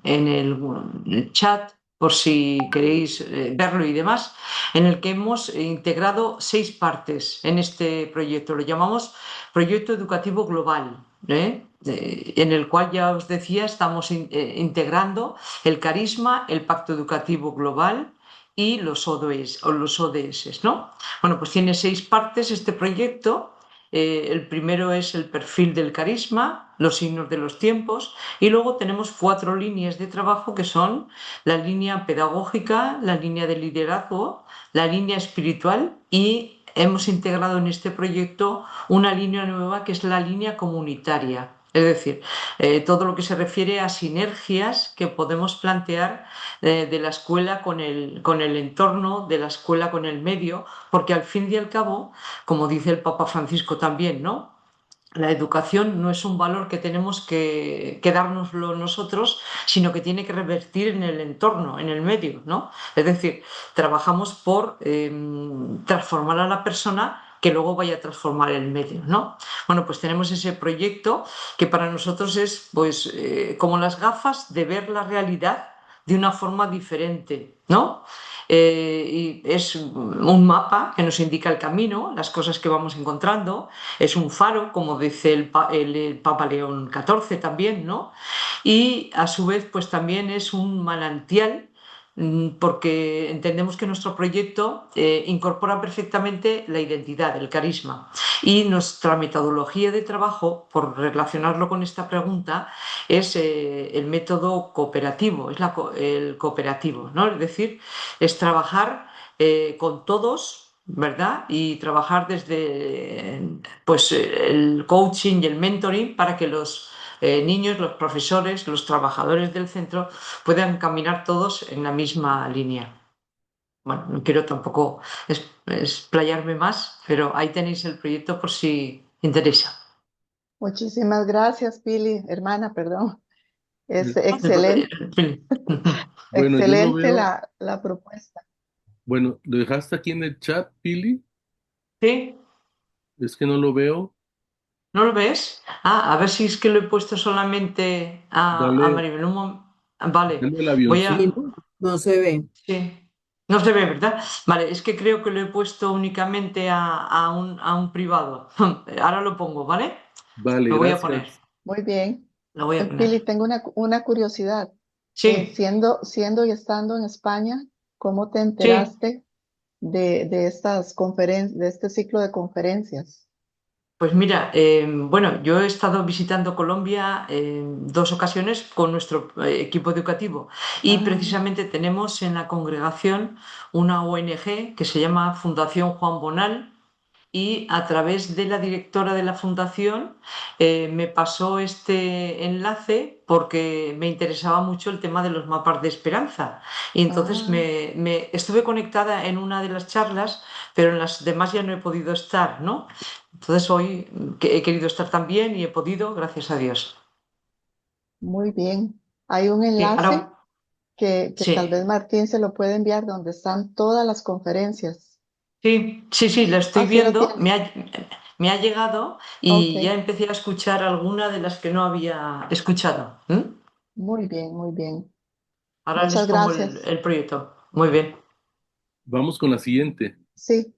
el chat, por si queréis verlo y demás, en el que hemos integrado 6 partes en este proyecto. Lo llamamos Proyecto Educativo Global, en el cual ya os decía, estamos integrando el carisma, el Pacto Educativo Global y los ODS, ¿no? Bueno, pues tiene 6 partes este proyecto. El primero es el perfil del carisma, los signos de los tiempos, y luego tenemos 4 líneas de trabajo que son la línea pedagógica, la línea de liderazgo, la línea espiritual, y hemos integrado en este proyecto una línea nueva que es la línea comunitaria. Es decir, todo lo que se refiere a sinergias que podemos plantear de la escuela con el entorno, de la escuela con el medio, porque al fin y al cabo, como dice el Papa Francisco también, ¿no? La educación no es un valor que tenemos que dárnoslo nosotros, sino que tiene que revertir en el entorno, en el medio, ¿no? Es decir, trabajamos por transformar a la persona que luego vaya a transformar el medio, ¿no? Bueno, pues tenemos ese proyecto que para nosotros es, pues, como las gafas de ver la realidad de una forma diferente, ¿no? Y es un mapa que nos indica el camino, las cosas que vamos encontrando, es un faro, como dice el Papa León XIV también, ¿no? Y a su vez, pues también es un manantial, porque entendemos que nuestro proyecto incorpora perfectamente la identidad, el carisma. Y nuestra metodología de trabajo, por relacionarlo con esta pregunta, es el método cooperativo, es el cooperativo, ¿no? Es decir, es trabajar con todos, ¿verdad? Y trabajar desde pues, el coaching y el mentoring para que los niños, los profesores, los trabajadores del centro puedan caminar todos en la misma línea. Bueno, no quiero tampoco explayarme más, pero ahí tenéis el proyecto por si interesa. Muchísimas gracias, Pili, hermana, perdón. Es Bueno, yo lo excelente veo. la propuesta. Bueno, ¿lo dejaste aquí en el chat, Pili? ¿Sí? Es que no lo veo. ¿No lo ves? Ah, a ver si es que lo he puesto solamente a Dale, Maribel. Vale, dale el voy Y avioncito. no se ve. Sí. No se ve, ¿verdad? Vale, es que creo que lo he puesto únicamente a un privado. Ahora lo pongo, ¿vale? Vale, Lo voy a poner. gracias. Muy bien. Lo voy a poner. Pili, tengo una curiosidad. Sí, Siendo y estando en España, ¿cómo te sí. enteraste de estas conferencias, de este ciclo de conferencias? Pues mira, bueno, yo he estado visitando Colombia en 2 ocasiones con nuestro equipo educativo y Ah, precisamente tenemos en la congregación una ONG que se llama Fundación Juan Bonal, y a través de la directora de la fundación me pasó este enlace porque me interesaba mucho el tema de los mapas de esperanza. Y entonces ah, estuve conectada en una de las charlas, pero en las demás ya no he podido estar, ¿no? Entonces hoy he querido estar también y he podido, gracias a Dios. muy bien. Hay un Sí, enlace ahora, que tal sí, vez Martín se lo puede enviar donde están todas las conferencias. sí, sí, sí, lo estoy Ah, sí lo viendo, tiene. me ha llegado Ok, y ya empecé a escuchar alguna de las que no había escuchado. ¿M? muy bien, muy bien. Ahora les Muchas pongo gracias. el proyecto. Muy bien. Vamos con la siguiente. Sí,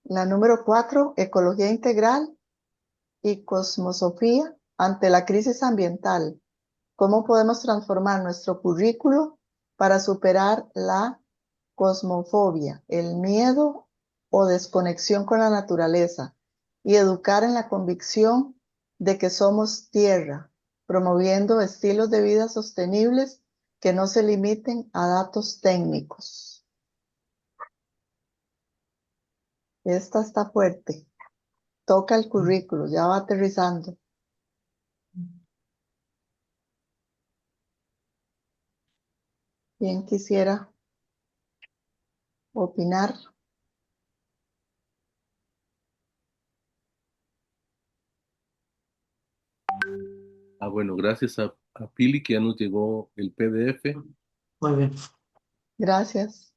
la número 4, ecología integral y cosmosofía ante la crisis ambiental. ¿Cómo podemos transformar nuestro currículo para superar la cosmofobia, el miedo o desconexión con la naturaleza y educar en la convicción de que somos tierra, promoviendo estilos de vida sostenibles que no se limiten a datos técnicos. Esta está fuerte. Toca el currículo, ya va aterrizando. ¿Quién quisiera opinar? Bueno, gracias a Pili que ya nos llegó el PDF. Muy bien. Gracias.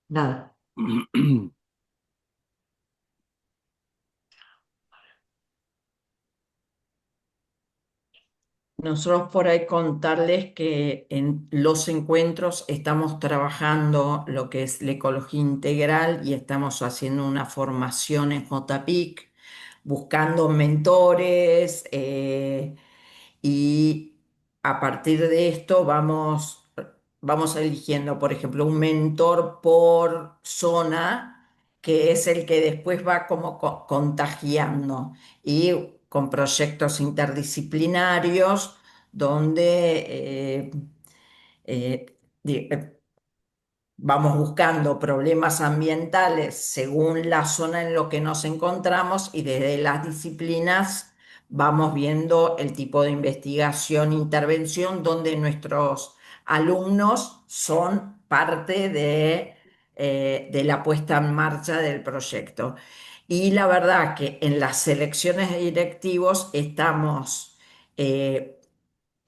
Nada. Nosotros por ahí contarles que en los encuentros estamos trabajando lo que es la ecología integral y estamos haciendo una formación en JPIC, buscando mentores, y a partir de esto vamos eligiendo, por ejemplo, un mentor por zona, que es el que después va como contagiando y con proyectos interdisciplinarios donde eh, di- eh, vamos buscando problemas ambientales según la zona en lo que nos encontramos y desde las disciplinas vamos viendo el tipo de investigación, intervención, donde nuestros alumnos son parte de la puesta en marcha del proyecto. Y la verdad que en las selecciones de directivos estamos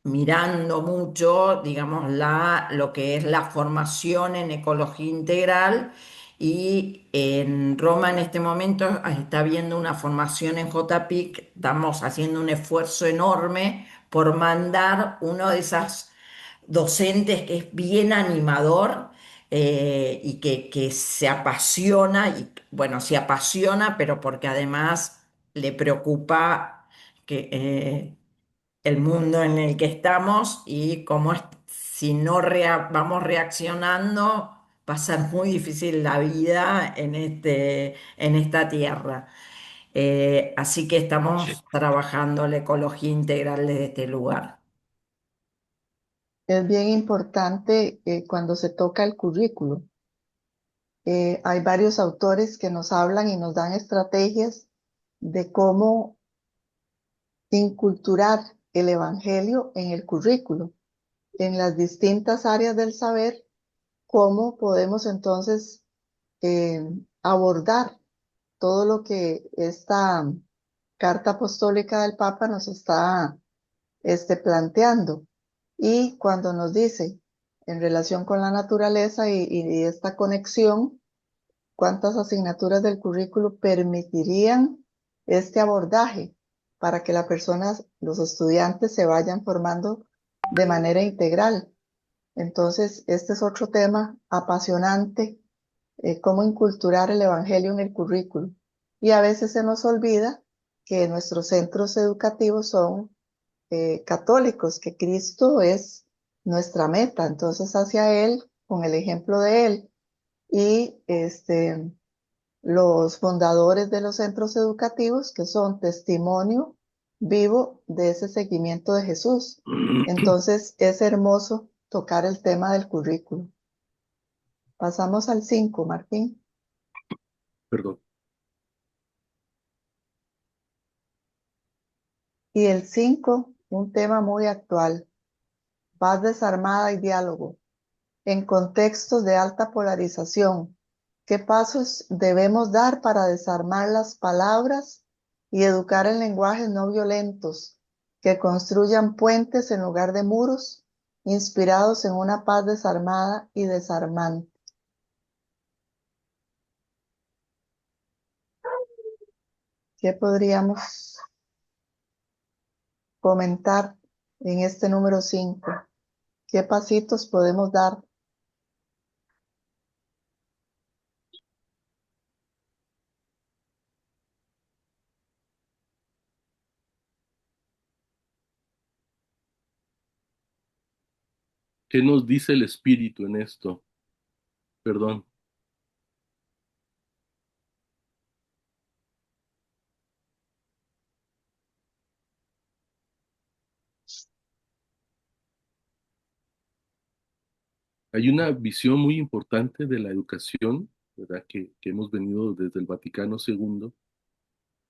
mirando mucho, digamos, lo que es la formación en ecología integral, y en Roma en este momento está habiendo una formación en JPIC. Estamos haciendo un esfuerzo enorme por mandar uno de esas docentes que es bien animador, y que se apasiona, y bueno, se apasiona, pero porque además le preocupa que el mundo en el que estamos, y cómo si no vamos reaccionando, va a ser muy difícil la vida en esta tierra. Así que estamos trabajando la ecología integral desde este lugar. Es bien importante cuando se toca el currículo. Hay varios autores que nos hablan y nos dan estrategias de cómo inculturar el evangelio en el currículo, en las distintas áreas del saber, cómo podemos entonces eh, abordar todo lo que esta carta apostólica del Papa nos está planteando. Y cuando nos dice en relación con la naturaleza y esta conexión, cuántas asignaturas del currículo permitirían este abordaje para que las personas, los estudiantes, se vayan formando de manera integral. Entonces, este es otro tema apasionante, cómo inculturar el evangelio en el currículo. Y a veces se nos olvida que nuestros centros educativos son católicos, que Cristo es nuestra meta. Entonces, hacia Él, con el ejemplo de Él y los fundadores de los centros educativos, que son testimonio vivo de ese seguimiento de Jesús. Entonces, es hermoso tocar el tema del currículo. Pasamos al 5, Martín. Perdón. Y el 5, un tema muy actual: paz desarmada y diálogo en contextos de alta polarización. ¿Qué pasos debemos dar para desarmar las palabras y educar en lenguajes no violentos que construyan puentes en lugar de muros, inspirados en una paz desarmada y desarmante? ¿Qué podríamos comentar en este número 5? ¿Qué pasitos podemos dar? ¿Qué nos dice el Espíritu en esto? Perdón. Hay una visión muy importante de la educación, ¿verdad? Que hemos venido desde el Vaticano II,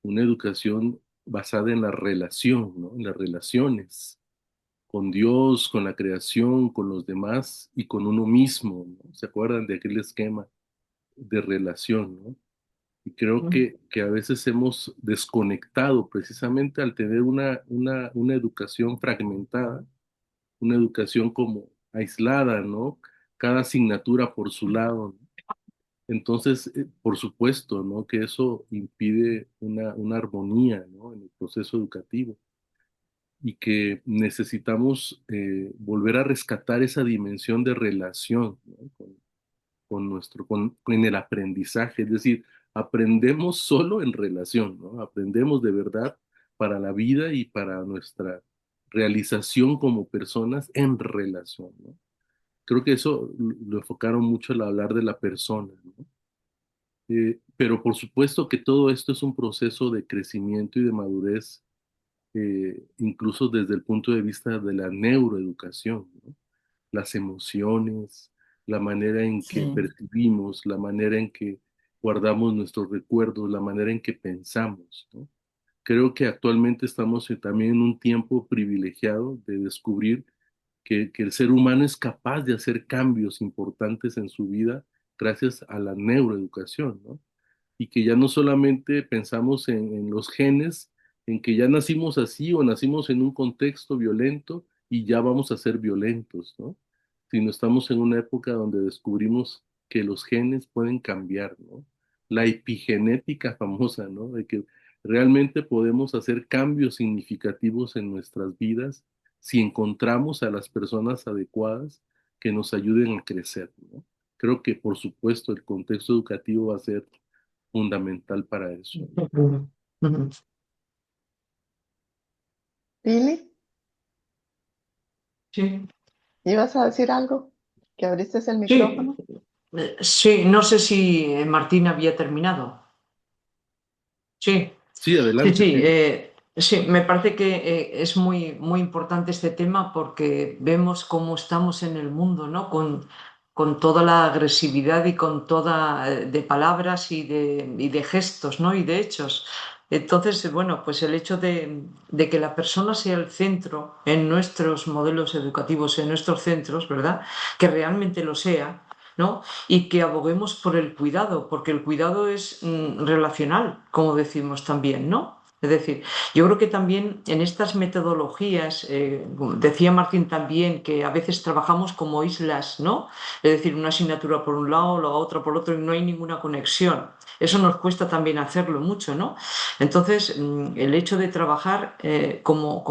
una educación basada en la relación, ¿no? En las relaciones con Dios, con la creación, con los demás y con uno mismo, ¿no? ¿Se acuerdan de aquel esquema de relación, ¿no? Y creo que a veces hemos desconectado precisamente al tener una educación fragmentada, una educación como aislada, ¿no? Cada asignatura por su lado, ¿no? Entonces, por supuesto, ¿no? Que eso impide una armonía, ¿no? En el proceso educativo y que necesitamos volver a rescatar esa dimensión de relación, ¿no? En el aprendizaje, es decir, aprendemos solo en relación, ¿no? Aprendemos de verdad para la vida y para nuestra realización como personas en relación, ¿no? Creo que eso lo enfocaron mucho al hablar de la persona, ¿no? Pero por supuesto que todo esto es un proceso de crecimiento y de madurez, incluso desde el punto de vista de la neuroeducación, ¿no? Las emociones, la manera en que Sí, percibimos, la manera en que guardamos nuestros recuerdos, la manera en que pensamos, ¿no? Creo que actualmente estamos también en un tiempo privilegiado de descubrir que el ser humano es capaz de hacer cambios importantes en su vida gracias a la neuroeducación, ¿no? Y que ya no solamente pensamos en los genes, en que ya nacimos así o nacimos en un contexto violento y ya vamos a ser violentos, ¿no? Sino estamos en una época donde descubrimos que los genes pueden cambiar, ¿no? La epigenética famosa, ¿no? De que realmente podemos hacer cambios significativos en nuestras vidas si encontramos a las personas adecuadas que nos ayuden a crecer, ¿no? Creo que, por supuesto, el contexto educativo va a ser fundamental para eso. Ujú. Ujú. Pili, Sí, ¿ibas a decir algo? Que abriste el sí, micrófono. sí, no sé si Martín había terminado. Sí. Sí, Sí, adelante, sí, Pili. sí, me parece que es muy, muy importante este tema porque vemos cómo estamos en el mundo, ¿no? Con toda la agresividad y con toda de palabras y de gestos, ¿no? Y de hechos. Entonces, bueno, pues el hecho de que la persona sea el centro en nuestros modelos educativos, en nuestros centros, ¿verdad? Que realmente lo sea. ¿No? Y que aboguemos por el cuidado, porque el cuidado es relacional, como decimos también, ¿no? Es decir, yo creo que también en estas metodologías, decía Martín también que a veces trabajamos como islas, ¿no? Es decir, una asignatura por un lado, la otra por otro y no hay ninguna conexión. Eso nos cuesta también hacerlo mucho, ¿no? Entonces, el hecho de trabajar como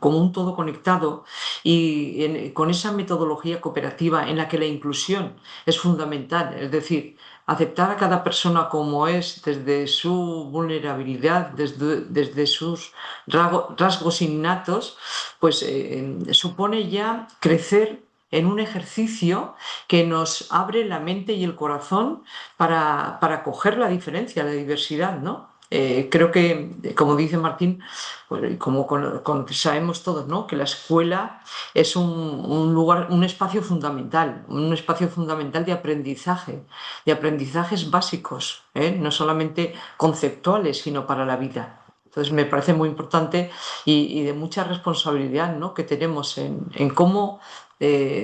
un todo conectado y con esa metodología cooperativa en la que la inclusión es fundamental, es decir, aceptar a cada persona como es, desde su vulnerabilidad, desde sus rasgos innatos, pues supone ya crecer en un ejercicio que nos abre la mente y el corazón para coger la diferencia, la diversidad, ¿no? Creo que, como dice Martín, pues, como sabemos todos, ¿no? Que la escuela es un lugar, un espacio fundamental de aprendizajes básicos, ¿eh? No solamente conceptuales, sino para la vida. Entonces me parece muy importante y de mucha responsabilidad, ¿no? Que tenemos en cómo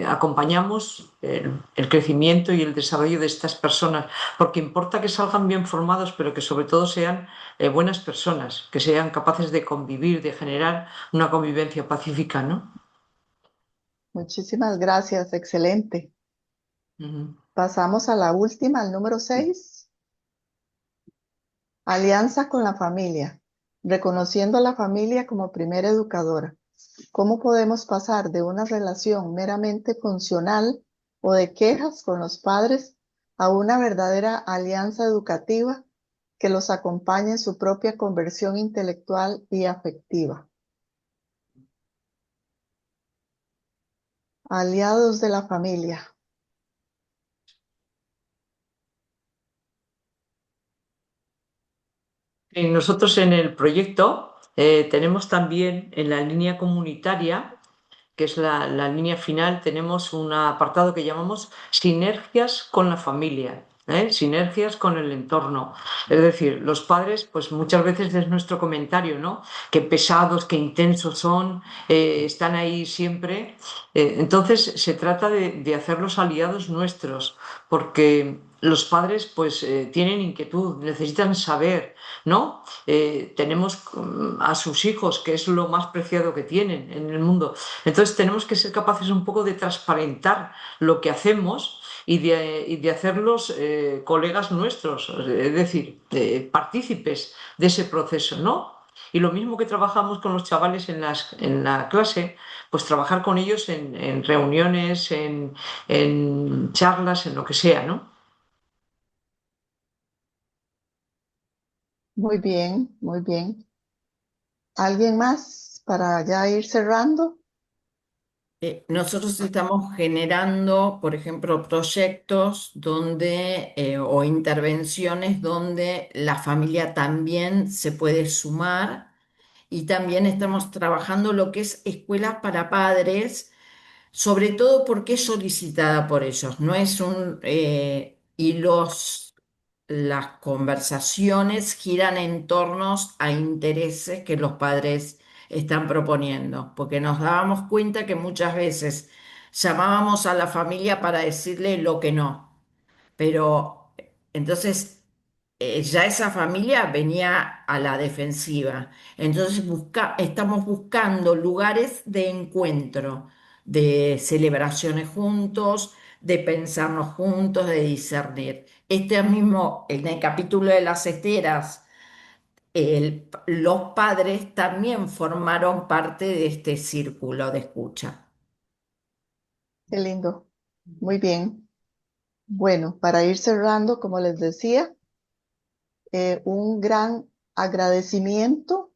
acompañamos el crecimiento y el desarrollo de estas personas, porque importa que salgan bien formados, pero que sobre todo sean buenas personas, que sean capaces de convivir, de generar una convivencia pacífica, ¿no? Muchísimas gracias, excelente. Ujú. Pasamos a la última, al número 6. Alianza con la familia, reconociendo a la familia como primera educadora. ¿Cómo podemos pasar de una relación meramente funcional o de quejas con los padres a una verdadera alianza educativa que los acompañe en su propia conversión intelectual y afectiva? Aliados de la familia. Y nosotros en el proyecto tenemos también en la línea comunitaria que es la línea final, tenemos un apartado que llamamos sinergias con la familia. Sinergias con el entorno. Es decir, los padres, pues muchas veces es nuestro comentario, ¿no? Qué pesados, qué intensos son, están ahí siempre. Entonces, se trata de hacerlos aliados nuestros, porque los padres, pues, tienen inquietud, necesitan saber, ¿no? Tenemos a sus hijos, que es lo más preciado que tienen en el mundo. Entonces tenemos que ser capaces un poco de transparentar lo que hacemos y de hacerlos colegas nuestros, es decir, partícipes de ese proceso, ¿no? Y lo mismo que trabajamos con los chavales en la clase, pues trabajar con ellos en reuniones, en charlas, en lo que sea, ¿no? Muy bien, muy bien. ¿Alguien más para ya ir cerrando? Nosotros estamos generando, por ejemplo, proyectos donde, o intervenciones donde la familia también se puede sumar y también estamos trabajando lo que es escuelas para padres, sobre todo porque es solicitada por ellos, no es las conversaciones giran en torno a intereses que los padres están proponiendo, porque nos dábamos cuenta que muchas veces llamábamos a la familia para decirle lo que no, pero entonces ya esa familia venía a la defensiva. Entonces estamos buscando lugares de encuentro, de celebraciones juntos, de pensarnos juntos, de discernir. Este mismo, en el capítulo de las esteras, los padres también formaron parte de este círculo de escucha. Qué lindo. Muy bien. Bueno, para ir cerrando, como les decía, un gran agradecimiento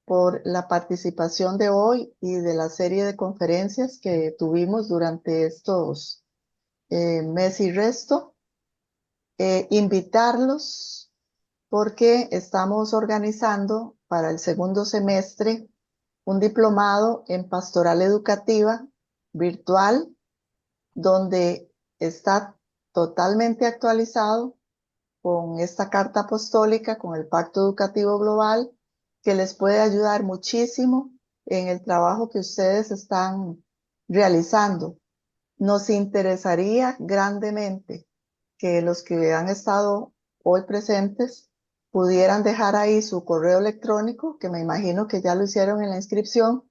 por la participación de hoy y de la serie de conferencias que tuvimos durante estos mes y resto. Invitarlos porque estamos organizando para el segundo semestre un diplomado en pastoral educativa virtual donde está totalmente actualizado con esta carta apostólica, con el Pacto Educativo Global, que les puede ayudar muchísimo en el trabajo que ustedes están realizando. Nos interesaría grandemente que los que han estado hoy presentes pudieran dejar ahí su correo electrónico, que me imagino que ya lo hicieron en la inscripción,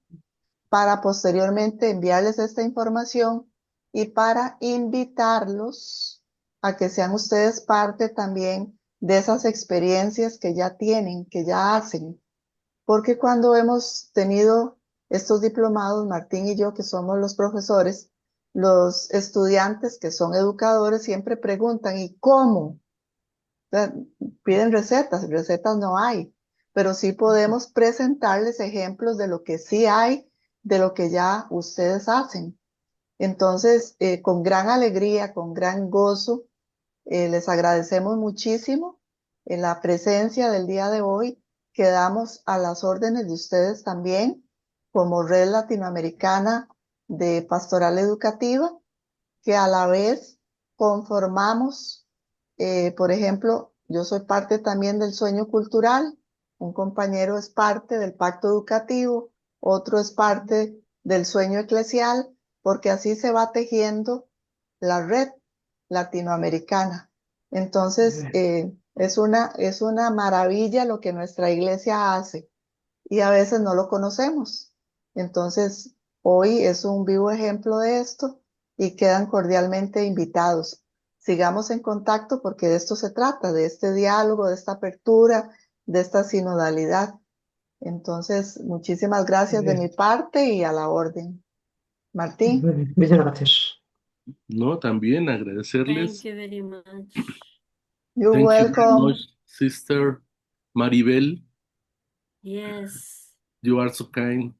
para posteriormente enviarles esta información y para invitarlos a que sean ustedes parte también de esas experiencias que ya tienen, que ya hacen. Porque cuando hemos tenido estos diplomados, Martín y yo, que somos los profesores, los estudiantes que son educadores siempre preguntan, ¿y cómo? O sea, piden recetas, recetas no hay, pero sí podemos presentarles ejemplos de lo que sí hay, de lo que ya ustedes hacen. Entonces, con gran alegría, con gran gozo, les agradecemos muchísimo la presencia del día de hoy. Quedamos a las órdenes de ustedes también como Red Latinoamericana de Pastoral Educativa, que a la vez conformamos, por ejemplo, yo soy parte también del Sueño Cultural, un compañero es parte del Pacto Educativo, otro es parte del Sueño Eclesial, porque así se va tejiendo la red latinoamericana. Entonces, es una maravilla lo que nuestra iglesia hace y a veces no lo conocemos. Entonces, hoy es un vivo ejemplo de esto y quedan cordialmente invitados. Sigamos en contacto porque de esto se trata, de este diálogo, de esta apertura, de esta sinodalidad. Entonces, muchísimas gracias de mi parte y a la orden. Martín. Muchas gracias. No, también Thank agradecerles. you very much. You're Thank you very much, welcome. Sister Maribel. Yes, You are so kind.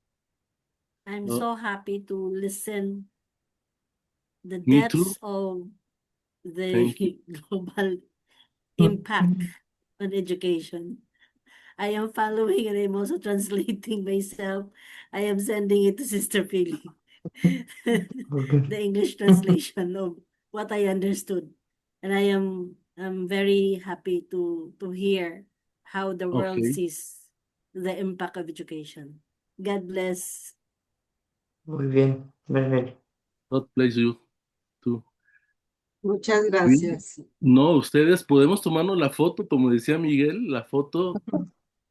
I'm No, so happy to listen the me too. depths of the Thank you. global impact on education. I am following and I'm also translating myself. I am sending it to Sister Philly. the English translation of what I understood. And I'm very happy to hear how the world Ok, sees the impact of education. God bless. Muy bien, muy bien. God bless you too. Muchas Bien. gracias. No, ustedes podemos tomarnos la foto, como decía Miguel, la foto,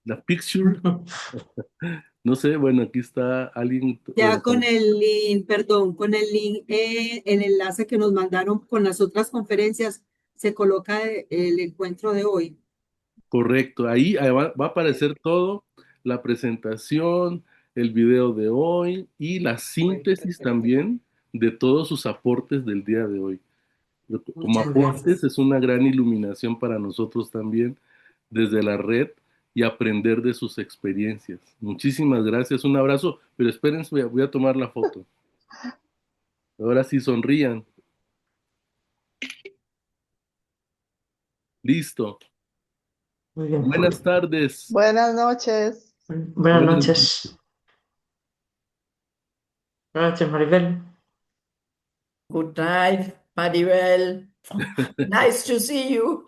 la picture. No sé, bueno, aquí está alguien, Ya bueno, con el link, perdón, con el link, el enlace que nos mandaron con las otras conferencias, se coloca el encuentro de hoy. correcto. Ahí va a aparecer todo, la presentación, el video de hoy y la Bueno, síntesis perfecto. también de todos sus aportes del día de hoy. Como Muchas Muy bien. aportes gracias. es una gran iluminación para nosotros también desde la red y aprender de sus experiencias. Muchísimas gracias, un abrazo, pero espérense, voy a tomar la foto. Ahora sí sonrían. Listo. Muy bien. Buenas tardes. Buenas noches. Buenas Buenas noches. Buenas noches, Maribel. Good night, Maribel. Nice to see you.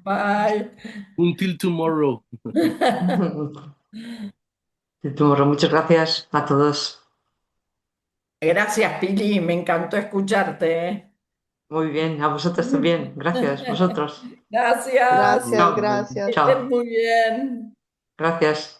Bye. Until tomorrow. Muchas gracias a todos. Gracias, Pili. Me encantó escucharte, ¿eh? Muy bien, a vosotros también. Gracias, vosotros. Gracias. Gracias, Chao. Que gracias. estén Chao. muy bien. Gracias.